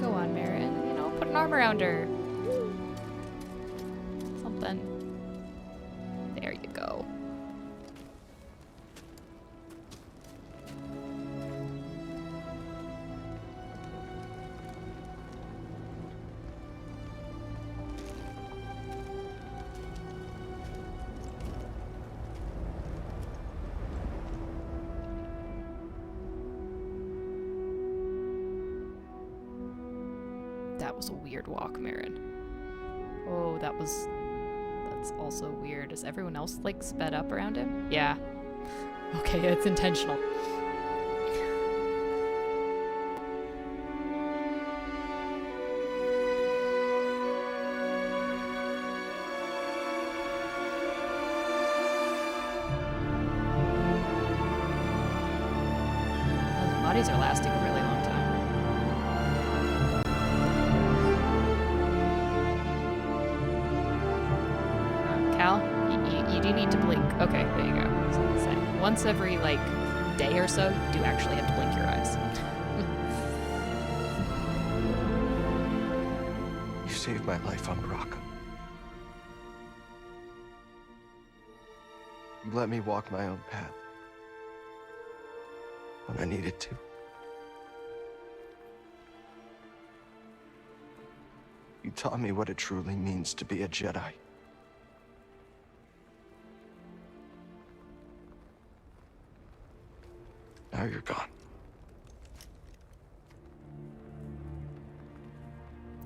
Go on, Marin. You know, put an arm around her. Something. There you go. That was a weird walk, Marin. Oh, that's also weird. Is everyone else, like, sped up around him? Yeah. Okay, it's intentional. Those bodies are lasting a really long time. Cal, you do need to blink. Okay, there you go. So let's say once every, like, day or so, you do actually have to blink your eyes. You saved my life on Rock. You let me walk my own path when I needed to. You taught me what it truly means to be a Jedi. Now you're gone.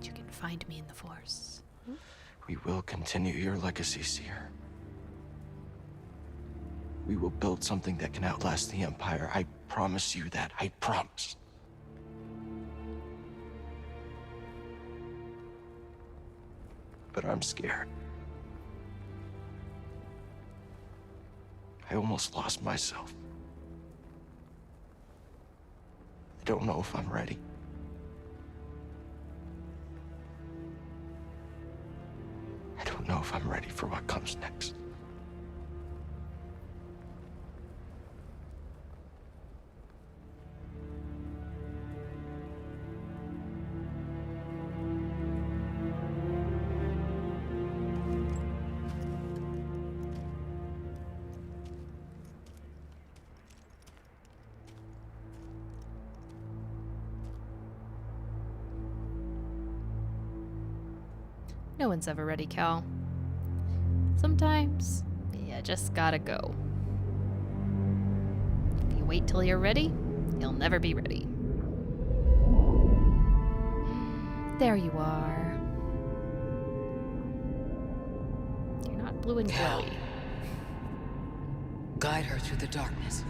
You can find me in the Force. We will continue your legacy, Seer. We will build something that can outlast the Empire. I promise you that. I promise. But I'm scared. I almost lost myself. I don't know if I'm ready. I don't know if I'm ready for what comes next. No one's ever ready, Cal. Sometimes, you just gotta go. If you wait till you're ready, you'll never be ready. There you are. You're not blue and glowy. Guide her through the darkness.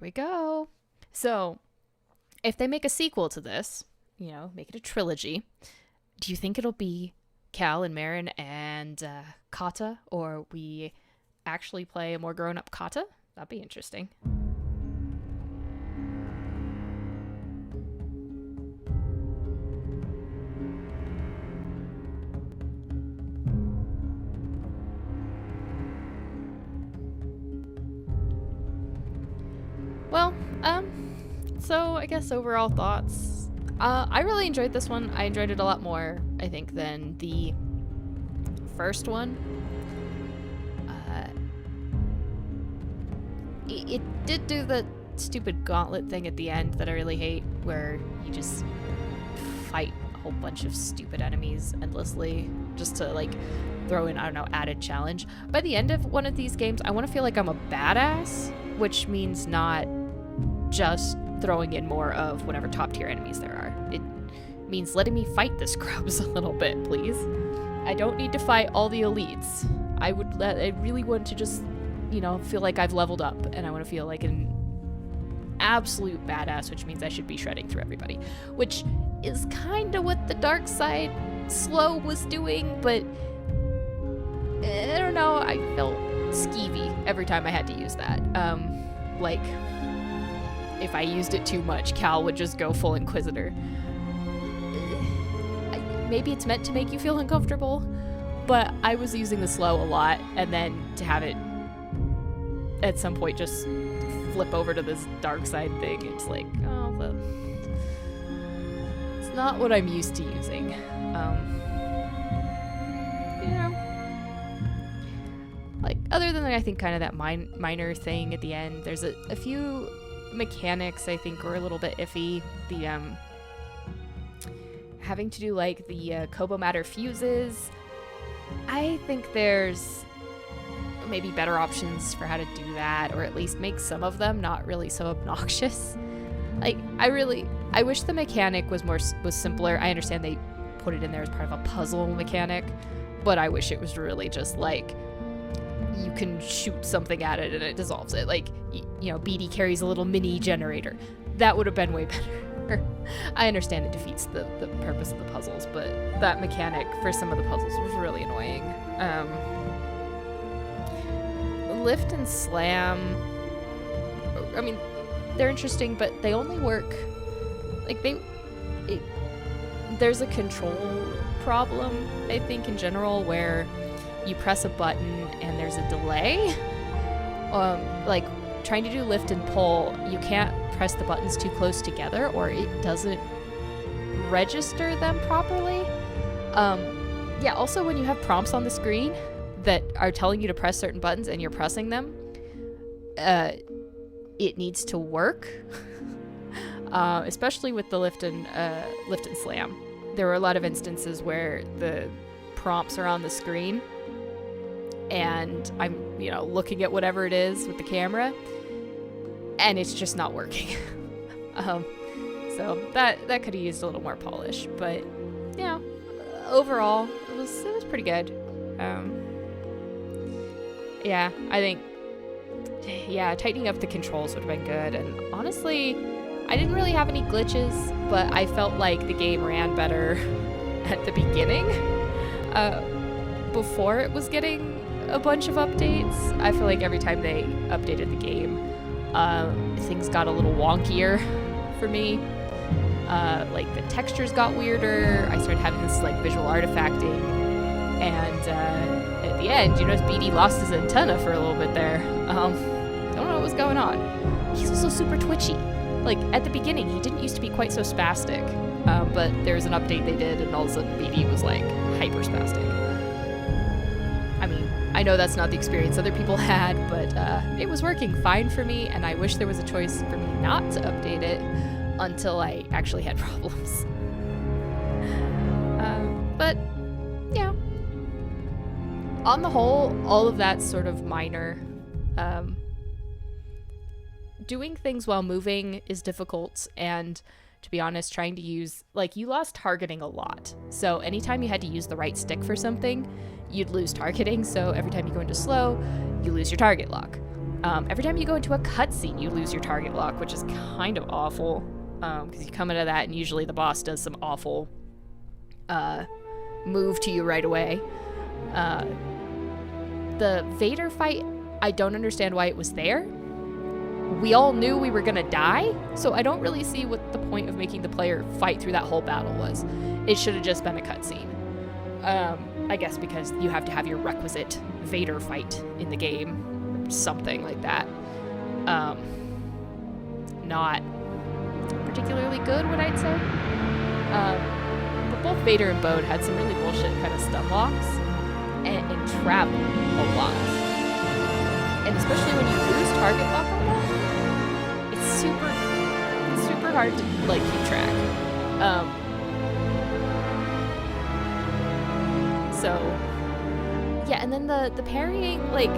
We go. So, if they make a sequel to this, you know, make it a trilogy, do you think it'll be Cal and Merrin and Kata, or we actually play a more grown-up Kata? That'd be interesting. Well, so I guess overall thoughts. I really enjoyed this one. I enjoyed it a lot more, I think, than the first one. It did do the stupid gauntlet thing at the end that I really hate, where you just fight a whole bunch of stupid enemies endlessly just to, like, throw in, I don't know, added challenge. By the end of one of these games, I want to feel like I'm a badass, which means not just throwing in more of whatever top tier enemies there are. It means letting me fight the scrubs a little bit, please. I don't need to fight all the elites. I really want to just, you know, feel like I've leveled up, and I want to feel like an absolute badass, which means I should be shredding through everybody, which is kind of what the dark side slow was doing, but I don't know, I felt skeevy every time I had to use that. Like, if I used it too much, Cal would just go full Inquisitor. Maybe it's meant to make you feel uncomfortable, but I was using the slow a lot, and then to have it at some point just flip over to this dark side thing, it's like, oh, it's not what I'm used to using. You know, like, other than, I think, kind of that minor thing at the end, there's a few mechanics I think were a little bit iffy. The having to do, like, the Kobo matter fuses. I think there's maybe better options for how to do that, or at least make some of them not really so obnoxious. Like, I wish the mechanic was simpler. I understand they put it in there as part of a puzzle mechanic, but I wish it was really just like, you can shoot something at it and it dissolves it. Like, you know, BD carries a little mini generator. That would have been way better. I understand it defeats the purpose of the puzzles, but that mechanic for some of the puzzles was really annoying. Lift and slam, I mean, they're interesting, but they only work, like, there's a control problem, I think, in general, where you press a button and there's a delay. Like, trying to do lift and pull, you can't press the buttons too close together or it doesn't register them properly. Yeah, also when you have prompts on the screen that are telling you to press certain buttons and you're pressing them, it needs to work. Especially with the lift and slam. There were a lot of instances where the prompts are on the screen and I'm, you know, looking at whatever it is with the camera and it's just not working. So that could have used a little more polish, but you know, overall it was pretty good. Yeah, I think, yeah, tightening up the controls would have been good. And honestly, I didn't really have any glitches, but I felt like the game ran better at the beginning, before it was getting a bunch of updates. I feel like every time they updated the game, things got a little wonkier for me. Like the textures got weirder. I started having this like visual artifacting, and at the end, you notice BD lost his antenna for a little bit there. Don't know what was going on. He's also super twitchy. Like at the beginning, he didn't used to be quite so spastic, but there was an update they did, and all of a sudden BD was like hyper spastic. I mean, I know that's not the experience other people had, but it was working fine for me, and I wish there was a choice for me not to update it until I actually had problems. But yeah, on the whole, all of that's sort of minor. Doing things while moving is difficult, and to be honest, trying to use, like, you lost targeting a lot. So anytime you had to use the right stick for something, you'd lose targeting. So every time you go into slow, you lose your target lock. Every time you go into a cutscene, you lose your target lock, which is kind of awful, because you come into that and usually the boss does some awful move to you right away. The Vader fight, I don't understand why it was there. We all knew we were gonna die, so I don't really see what the point of making the player fight through that whole battle was. It should have just been a cutscene. I guess because you have to have your requisite Vader fight in the game, or something like that. Not particularly good, what I'd say. But both Vader and Bode had some really bullshit kind of stun locks and travel a lot. And especially when you lose target lock on that, it's super hard to like keep track. So yeah, and then the parrying, like,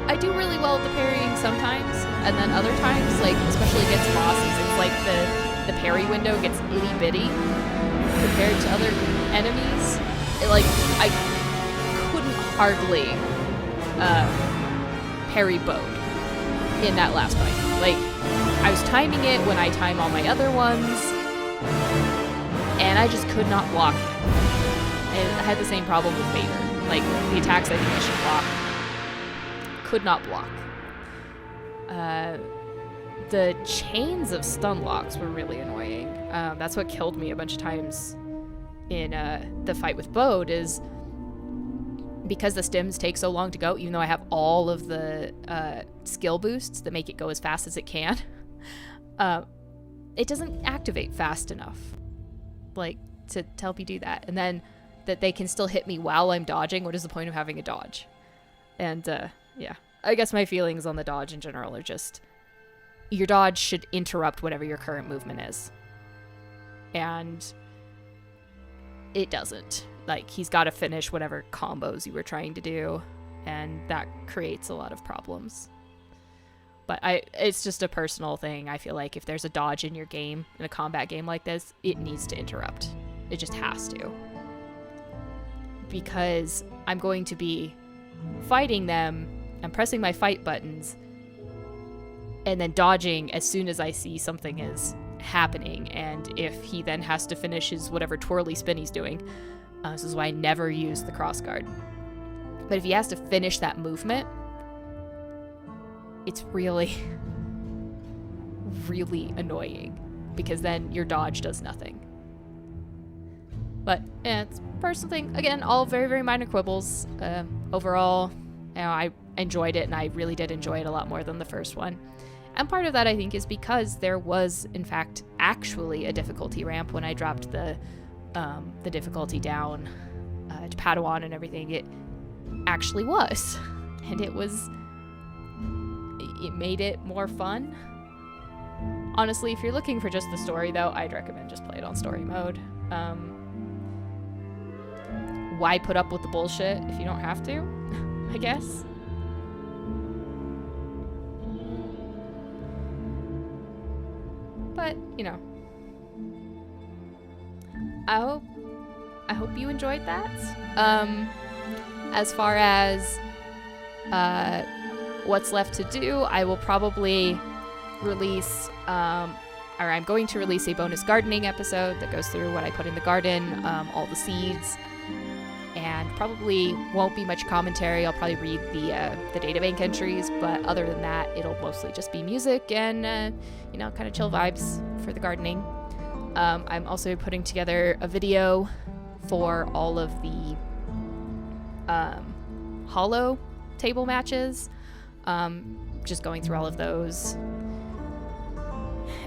I do really well at the parrying sometimes, and then other times, like especially against bosses, it's like the parry window gets itty bitty compared to other enemies. Like I couldn't hardly parry Bode in that last fight. Like, I was timing it when I time all my other ones, and I just could not block him. And I had the same problem with Vader. Like, the attacks I think I should block, could not block. The chains of stun locks were really annoying. That's what killed me a bunch of times in the fight with Bode, is because the stims take so long to go, even though I have all of the skill boosts that make it go as fast as it can, it doesn't activate fast enough, like, to help you do that. And then that they can still hit me while I'm dodging. What is the point of having a dodge? And yeah, I guess my feelings on the dodge in general are just, your dodge should interrupt whatever your current movement is. And it doesn't. Like, he's got to finish whatever combos you were trying to do, and that creates a lot of problems. But it's just a personal thing. I feel like if there's a dodge in your game, in a combat game like this, it needs to interrupt. It just has to. Because I'm going to be fighting them and pressing my fight buttons and then dodging as soon as I see something is happening, and if he then has to finish his whatever twirly spin he's doing. This is why I never use the crossguard. But if he has to finish that movement, it's really, really annoying, because then your dodge does nothing. But yeah, it's a personal thing. Again, all very, very minor quibbles. Overall, I enjoyed it, and I really did enjoy it a lot more than the first one. And part of that, I think, is because there was, in fact, actually a difficulty ramp when I dropped the difficulty down to Padawan and everything. It actually was. And it made it more fun. Honestly, if you're looking for just the story, though, I'd recommend just play it on story mode. Why put up with the bullshit if you don't have to, I guess? But, you know, I hope you enjoyed that. As far as what's left to do, I will probably release, or I'm going to release a bonus gardening episode that goes through what I put in the garden, all the seeds, and probably won't be much commentary. I'll probably read the databank entries, but other than that, it'll mostly just be music and, you know, kind of chill vibes for the gardening. I'm also putting together a video for all of the Holo table matches, just going through all of those.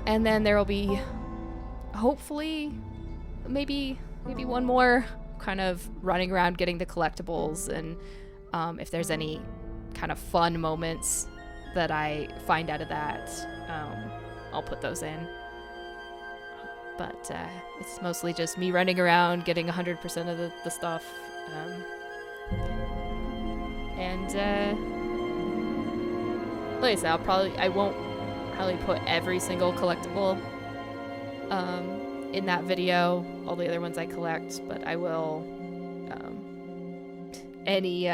And then there will be, hopefully, maybe one more kind of running around getting the collectibles, and if there's any kind of fun moments that I find out of that, I'll put those in. But it's mostly just me running around getting 100% of the stuff. Like I said, I won't probably put every single collectible in that video, all the other ones I collect, but I will any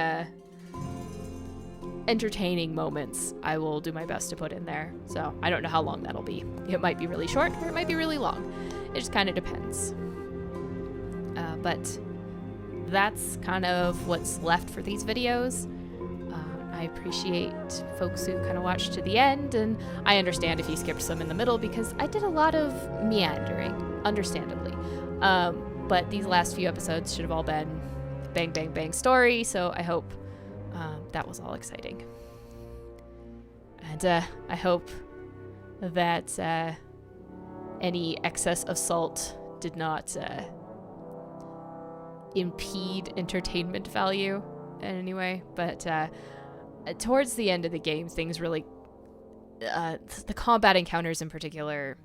entertaining moments I will do my best to put in there. So I don't know how long that'll be. It might be really short or it might be really long. It just kind of depends. But that's kind of what's left for these videos. I appreciate folks who kind of watch to the end, and I understand if you skipped some in the middle because I did a lot of meandering, understandably. But these last few episodes should have all been bang, bang, bang story, so I hope that was all exciting. And I hope that any excess of salt did not impede entertainment value in any way, but towards the end of the game, things really, the combat encounters in particular,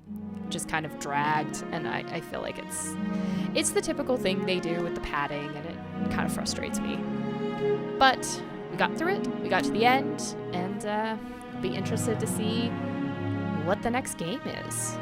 just kind of dragged, and I feel like it's the typical thing they do with the padding, and it kind of frustrates me. But we got through it, we got to the end, and be interested to see what the next game is.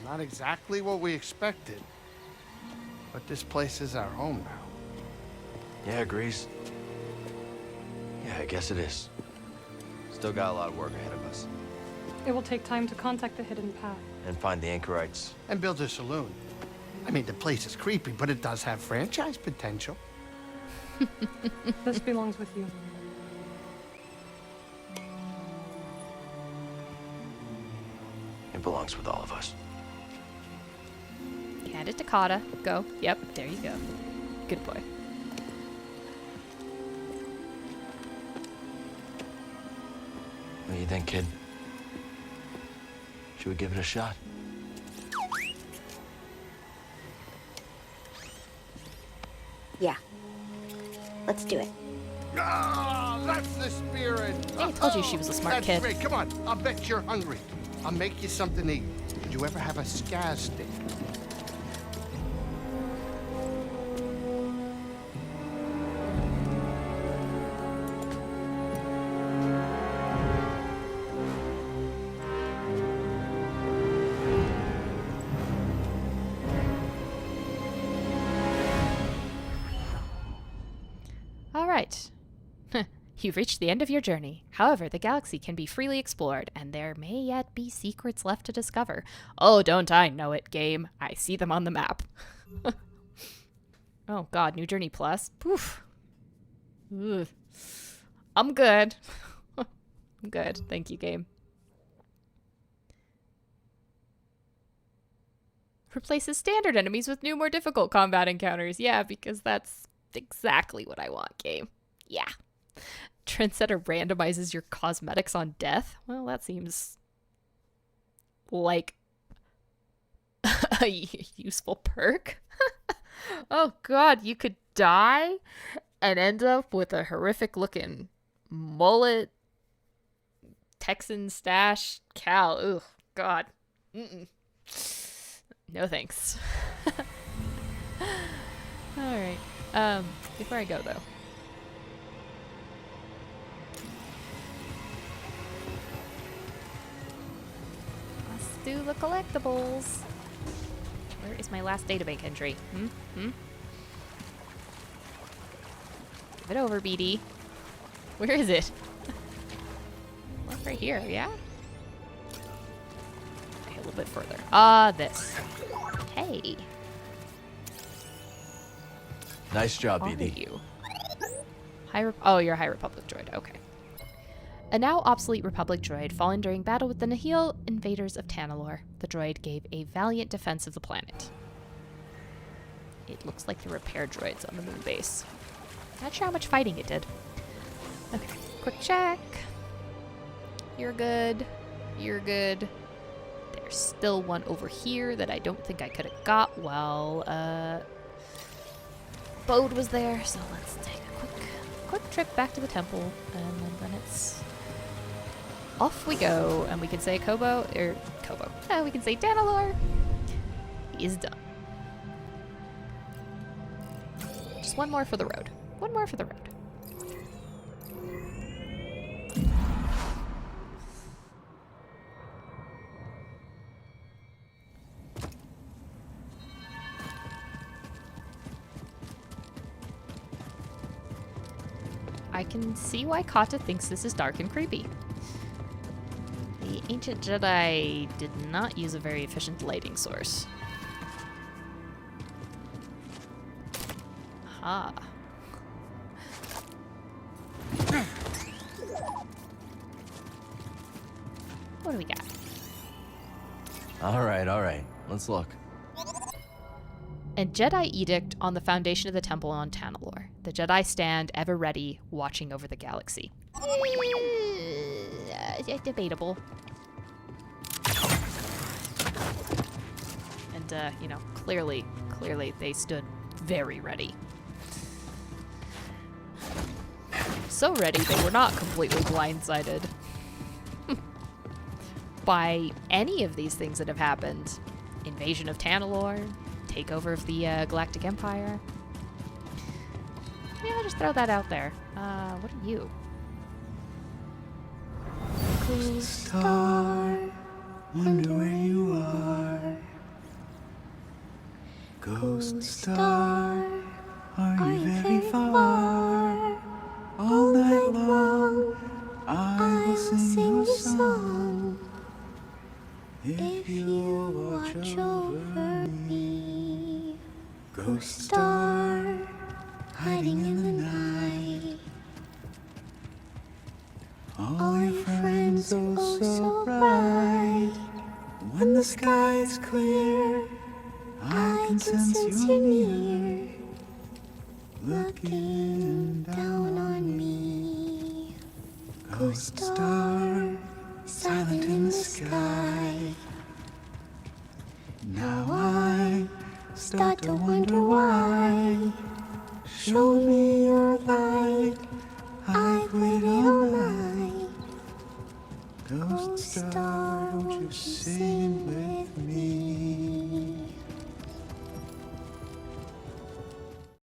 Not exactly what we expected, but this place is our home now. Yeah, Grease. Yeah, I guess it is. Still got a lot of work ahead of us. It will take time to contact the hidden path. And find the anchorites. And build a saloon. I mean, the place is creepy, but it does have franchise potential. This belongs with you. It belongs with all of us. Hand it to Kata. Go. Yep, there you go. Good boy. What do you think, kid? Should we give it a shot? Yeah. Let's do it. Ah, that's the spirit. I told you she was a smart That's kid. Great. Come on, I'll bet you're hungry. I'll make you something to eat. Did you ever have a scaz stick? right. You've reached the end of your journey. However, the galaxy can be freely explored, and there may yet be secrets left to discover. Oh, don't I know it, game. I see them on the map. Oh god, New Journey Plus. Poof. Ugh. I'm good. I'm good. Thank you, game. Replaces standard enemies with new, more difficult combat encounters. Yeah, because that's exactly what I want, game. Yeah. Trendsetter randomizes your cosmetics on death? Well, that seems like a useful perk. Oh god, you could die and end up with a horrific looking mullet Texan stash cow. Ugh, god. Mm-mm. No thanks. Alright. Before I go though. Let's do the collectibles. Where is my last databank entry? Give it over, BD. Where is it? Look right here, yeah? Okay, a little bit further. This. Hey. Nice job, Are BD. you? Oh, you're a High Republic droid. Okay. A now obsolete Republic droid fallen during battle with the Nihil invaders of Tanalorr. The droid gave a valiant defense of the planet. It looks like the repair droids on the moon base. Not sure how much fighting it did. Okay, quick check. You're good. You're good. There's still one over here that I don't think I could have got while Bode was there. So let's take a quick trip back to the temple, and then it's off we go. And we can say Kobo. We can say Tanalorr is done. Just one more for the road. One more for the road. I can see why Kata thinks this is dark and creepy. The ancient Jedi did not use a very efficient lighting source. Aha. What do we got? All right. Let's look. A Jedi edict on the foundation of the temple on Tanalorr. The Jedi stand ever ready, watching over the galaxy. Debatable. And, clearly they stood very ready. So ready, they were not completely blindsided by any of these things that have happened. Invasion of Tanalorr, takeover of the Galactic Empire. Yeah, I'll just throw that out there. What are you? Cool star, wonder where you are. Ghost star, are you very far? All night long, I will sing your song. If you watch over me, ghost star, hiding in the night. All your friends oh so bright. When the sky is clear, I can sense you're near, looking down on me. Ghost star, silent in the sky. Now I start to wonder why. Show me your light, I've waited all night. Ghost star, won't you sing with me?